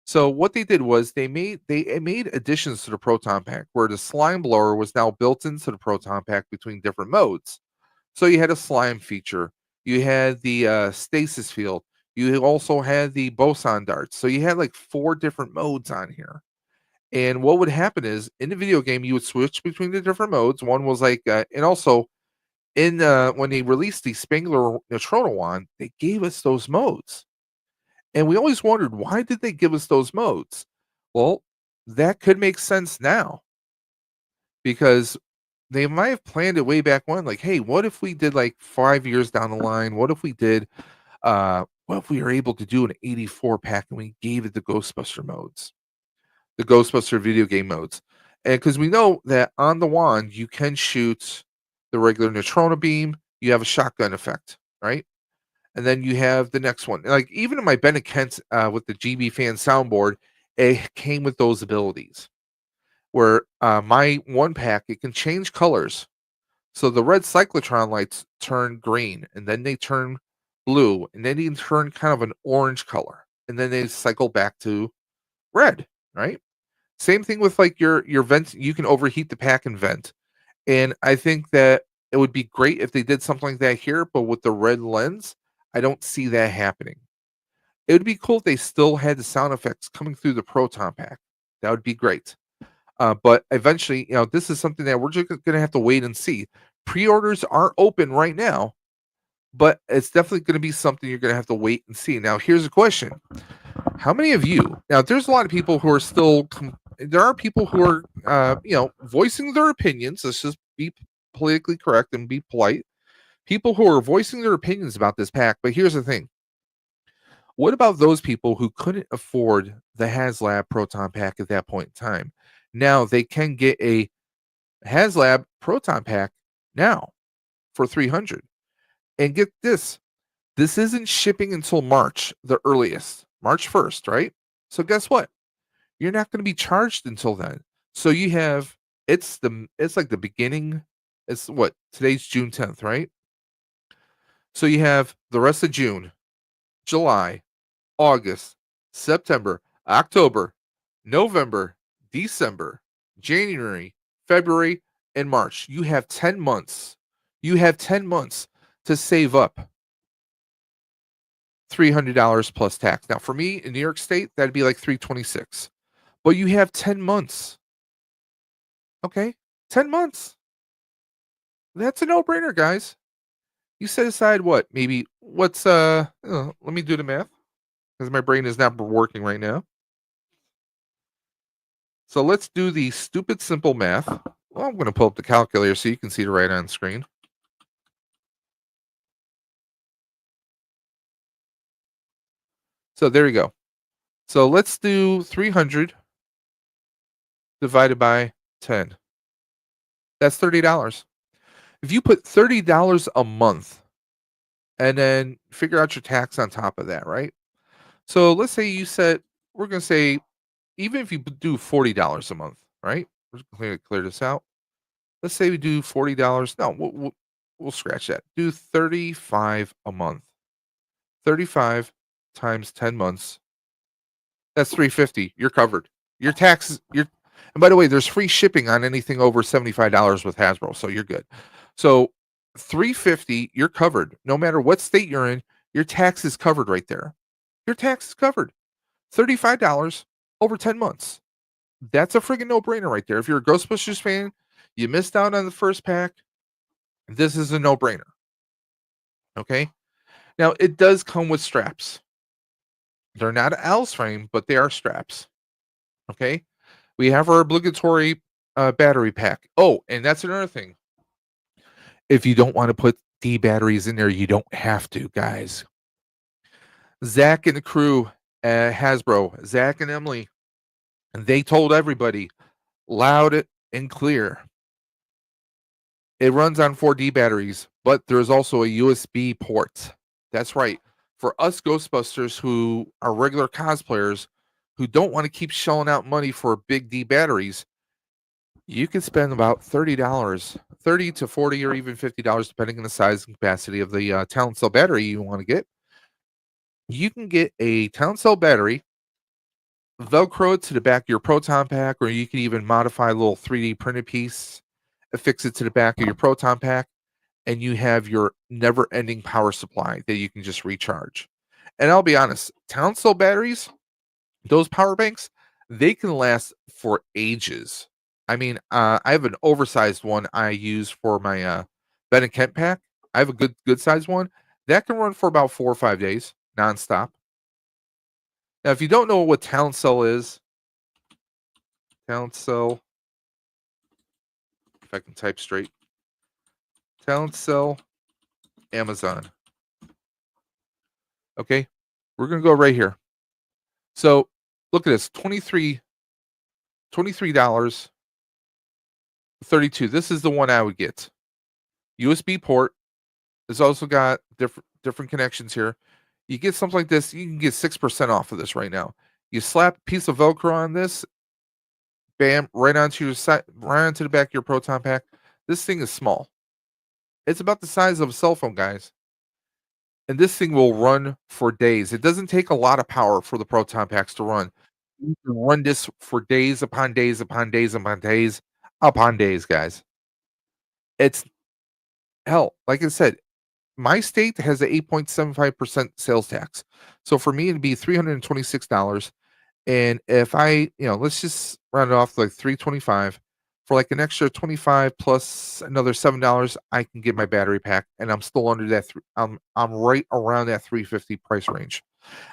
So what they did was they made additions to the proton pack where the slime blower was now built into the proton pack between different modes. So you had a slime feature, you had the stasis field, You also had the boson darts. So you had like 4 different modes on here. And what would happen is in the video game, you would switch between the different modes. One was like, and also in when they released the Spangler Neutrona wand, they gave us those modes. And we always wondered, why did they give us those modes? Well, that could make sense now because they might have planned it way back when. Like, hey, what if we did like 5 years down the line? What if we did, what if we were able to do an 84 pack and we gave it the Ghostbuster modes, the Ghostbuster video game modes? And because we know that on the wand, you can shoot the regular Neutrona beam, you have a shotgun effect, right? And then you have the next one. Like even in my Bennett Kent with the GB fan soundboard, it came with those abilities. Where my one pack, it can change colors. So the red cyclotron lights turn green, and then they turn blue, and then they turn kind of an orange color, and then they cycle back to red. Right. Same thing with like your vent. You can overheat the pack and vent. And I think that it would be great if they did something like that here, but with the red lens, I don't see that happening. It would be cool if they still had the sound effects coming through the proton pack. That would be great. But eventually, this is something that we're just going to have to wait and see. Pre-orders are open right now, but it's definitely going to be something you're going to have to wait and see. Now, here's a question: how many of you? Now, there's a lot of people who are still. There are people who are, voicing their opinions. Let's just be politically correct and be polite. People who are voicing their opinions about this pack. But here's the thing: what about those people who couldn't afford the HasLab Proton Pack at that point in time? Now they can get a HasLab Proton Pack now for 300. And get this, this isn't shipping until March, the earliest, March 1st, right? So guess what? You're not going to be charged until then. So you have it's like the beginning. It's what today's June 10th, right? So you have the rest of June, July, August, September, October, November, December, January, February, and March. You have 10 months. You have 10 months to save up $300 plus tax. Now, for me in New York State, that'd be like $326. But you have 10 months. Okay? 10 months. That's a no-brainer, guys. You set aside what? Maybe let me do the math because my brain is not working right now. So let's do the stupid simple math. Well, I'm going to pull up the calculator so you can see it right on screen. So there you go. So let's do 300 divided by 10. That's $30. If you put $30 a month and then figure out your tax on top of that, right? So let's say we're going to say, even if you do $40 a month, right? We're going to clear this out. Let's say we do $40. No, we'll scratch that. Do 35 a month. 35 times 10 months. That's 350. You're covered. Your taxes, and by the way, there's free shipping on anything over $75 with Hasbro, so you're good. So 350, you're covered. No matter what state you're in, your tax is covered right there. Your tax is covered. $35 over 10 months. That's a friggin' no-brainer right there. If you're a Ghostbusters fan, you missed out on the first pack. This is a no-brainer. Okay? Now, it does come with straps. They're not Al's frame, but they are straps. Okay? We have our obligatory battery pack. Oh, and that's another thing. If you don't want to put D batteries in there, you don't have to, guys. Zach and the crew at Hasbro, Zach and Emily, they told everybody loud and clear. It runs on 4D batteries, but there's also a USB port. That's right. For us Ghostbusters who are regular cosplayers who don't want to keep shelling out money for big D batteries, you can spend about $30, 30 to 40 or even $50, depending on the size and capacity of the talent cell battery you want to get. You can get a talent cell battery, Velcro it to the back of your proton pack, or you can even modify a little 3D printed piece, affix it to the back of your proton pack, and you have your never-ending power supply that you can just recharge. And I'll be honest, town cell batteries, those power banks, they can last for ages. I mean, I have an oversized one I use for my Ben and Kent pack. I have a good sized one that can run for about 4 or 5 days nonstop. Now, if you don't know what town cell is, town cell, if I can type straight, town cell, Amazon. Okay, we're gonna go right here. So look at this, $23, 32. This is the one I would get. USB port. It's also got different connections here. You get something like this, you can get 6% off of this right now. You slap a piece of Velcro on this, bam, right onto your side, right onto the back of your proton pack. This thing is small. It's about the size of a cell phone, guys. And this thing will run for days. It doesn't take a lot of power for the proton packs to run. You can run this for days upon days upon days upon days upon days, guys. It's hell, like I said, my state has a 8.75% sales tax. So for me, it'd be $326. And if let's just round it off like 325 for like an extra 25 plus another $7, I can get my battery pack and I'm still under that. I'm right around that 350 price range.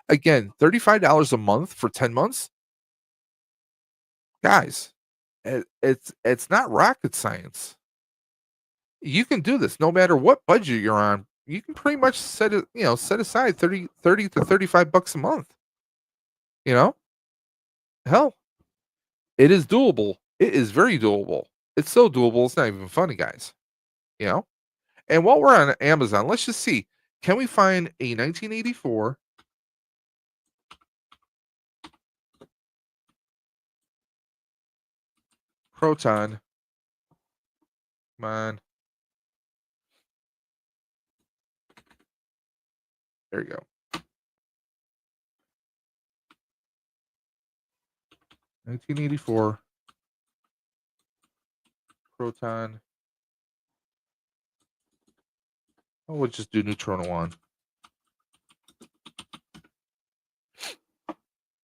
Again, $35 a month for 10 months. Guys, it's not rocket science. You can do this no matter what budget you're on. You can pretty much set aside 30 to $35 a month. You know, hell, it is doable. It is very doable. It's so doable. It's not even funny, guys. You know, and while we're on Amazon, let's just see. Can we find a 1984 Proton? Come on. There you go. 1984 Proton. Oh, we'll just do neutron one.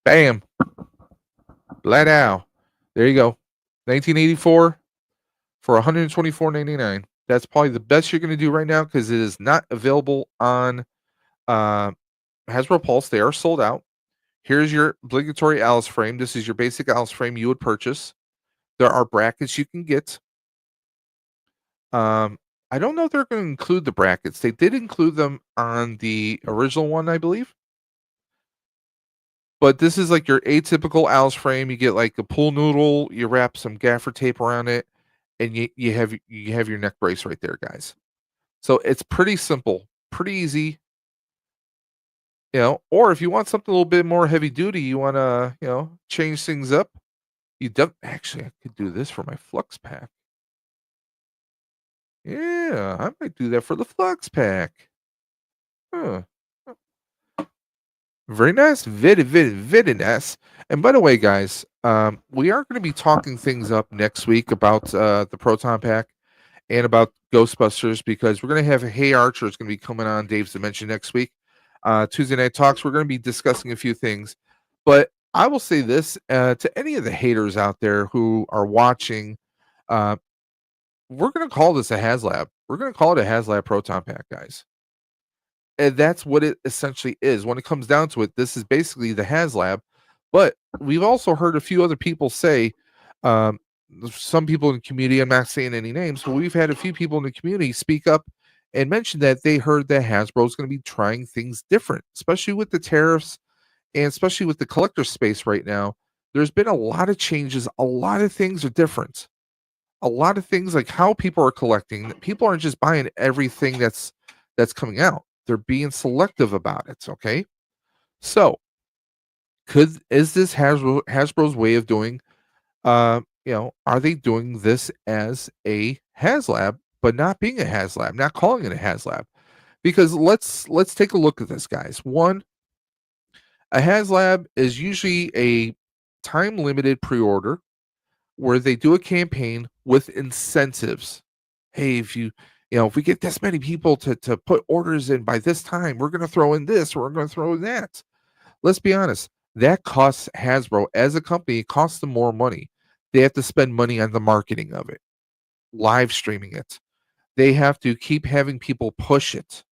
Bam. Flat out. There you go. 1984 for $124.99. That's probably the best you're going to do right now because it is not available on Hasbro Pulse. They are sold out. Here's your obligatory Alice frame. This is your basic Alice frame you would purchase. There are brackets you can get. I don't know if they're going to include the brackets. They did include them on the original one, I believe. But this is like your atypical Alice frame. You get like a pool noodle. You wrap some gaffer tape around it, and you have your neck brace right there, guys. So it's pretty simple, pretty easy. Or if you want something a little bit more heavy duty, you want to change things up. Actually, I could do this for my flux pack. Yeah, I might do that for the flux pack. Huh. Very nice. Very nice. And by the way, guys, we are going to be talking things up next week about the Proton Pack and about Ghostbusters because we're going to have Hey Archer is going to be coming on Dave's Dimension next week. Tuesday Night Talks, we're going to be discussing a few things. But I will say this to any of the haters out there who are watching, we're going to call this a HasLab. We're going to call it a HasLab Proton Pack, guys. And that's what it essentially is. When it comes down to it, this is basically the HasLab. But we've also heard a few other people say, some people in the community, I'm not saying any names, but we've had a few people in the community speak up and mention that they heard that Hasbro is going to be trying things different, especially with the tariffs and especially with the collector space right now. There's been a lot of changes. A lot of things are different. A lot of things like how people are collecting. People aren't just buying everything that's coming out. They're being selective about it. Okay, so is this Hasbro's way of doing? Are they doing this as a HasLab, but not being a HasLab, not calling it a HasLab? Because let's take a look at this, guys. One, a HasLab is usually a time limited pre-order where they do a campaign with incentives. Hey, if you if we get this many people to put orders in by this time, we're going to throw in this, or we're going to throw in that. Let's be honest, that costs Hasbro as a company, it costs them more money. They have to spend money on the marketing of it, live streaming it. They have to keep having people push it.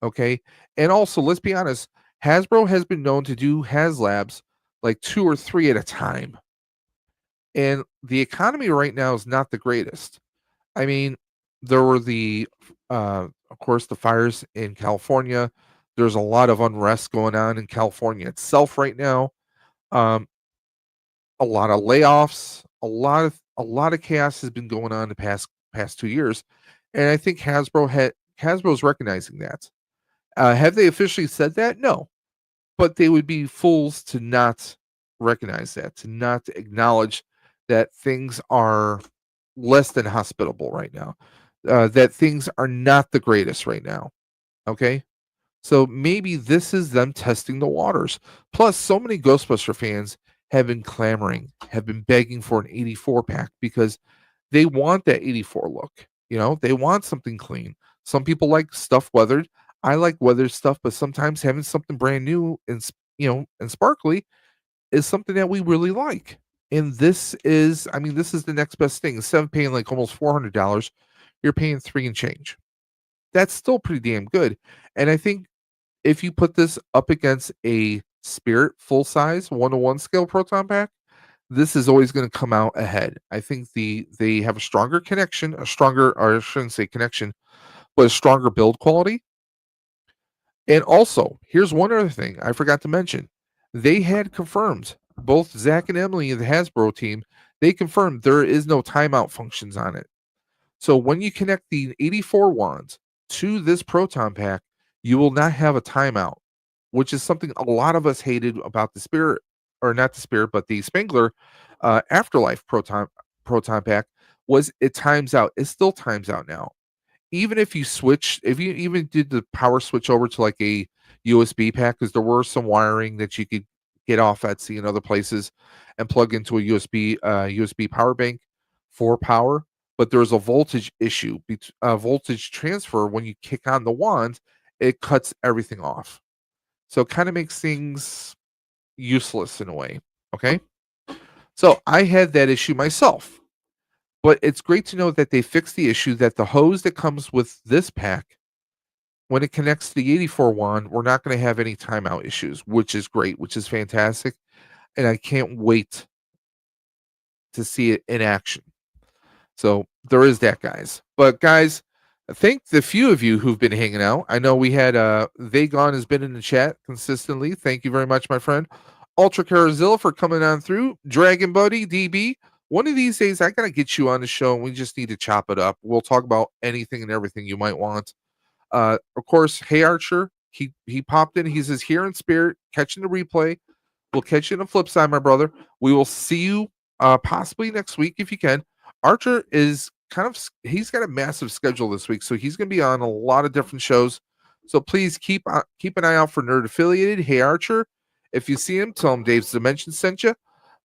Okay. And also, let's be honest, Hasbro has been known to do HasLabs like 2 or 3 at a time. And the economy right now is not the greatest. I mean, there were of course, the fires in California. There's a lot of unrest going on in California itself right now. Um, a lot of layoffs, a lot of chaos has been going on the past 2 years, and I think Hasbro's recognizing that. Have they officially said that? No, but they would be fools to not recognize that, to not acknowledge that things are less than hospitable right now, that things are not the greatest right now. Okay. So maybe this is them testing the waters. Plus, so many Ghostbuster fans have been clamoring, have been begging for an 84 pack because they want that 84 look. They want something clean. Some people like stuff weathered. I like weathered stuff, but sometimes having something brand new and sparkly is something that we really like. And this is the next best thing. Instead of paying like almost $400, you're paying 3 and change. That's still pretty damn good. And I think if you put this up against a Spirit full size 1-to-1 scale proton pack, this is always going to come out ahead. I think they have a stronger connection, or I shouldn't say connection, but a stronger build quality. And also, here's one other thing I forgot to mention. They had confirmed, both Zach and Emily and the Hasbro team, they confirmed there is no timeout functions on it. So when you connect the 84 wands to this proton pack, you will not have a timeout, which is something a lot of us hated about the Spirit, or not the Spirit, but the Spangler Afterlife proton pack, was it times out. It still times out now. Even if you even did the power switch over to like a USB pack, because there were some wiring that you could get off Etsy and other places and plug into a USB power bank for power, but there's a voltage issue, voltage transfer. When you kick on the wand, it cuts everything off. So it kind of makes things useless in a way. Okay. So I had that issue myself, but it's great to know that they fixed the issue, that the hose that comes with this pack, when it connects to the 84 wand, we're not going to have any timeout issues, which is great, which is fantastic. And I can't wait to see it in action. So there is that, guys. But guys, thank the few of you who've been hanging out. I know we had Vagon has been in the chat consistently. Thank you very much, my friend. Ultra Carazilla for coming on through. Dragon Buddy, DB. One of these days, I gotta get you on the show, and we just need to chop it up. We'll talk about anything and everything you might want. Of course, Hey Archer, he popped in. He says, here in spirit, catching the replay. We'll catch you on the flip side, my brother. We will see you possibly next week if you can. Archer is he's got a massive schedule this week, so he's going to be on a lot of different shows. So please keep an eye out for Nerd Affiliated. Hey Archer, if you see him, tell him Dave's Dimension sent you.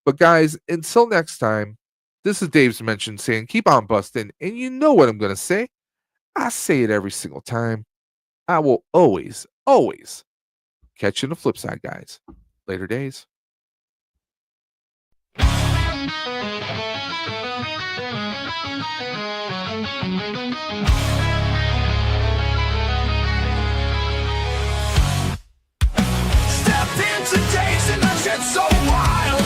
But guys, until next time, this is Dave's Dimension saying keep on busting. And you know what I'm going to say. I say it every single time. I will always, always catch you on the flip side, guys. Later days.
Step into days and that shit's so wild,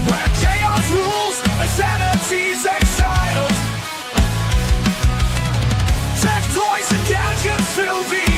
where chaos rules and sanity's exiled. Tech toys and gadgets fill the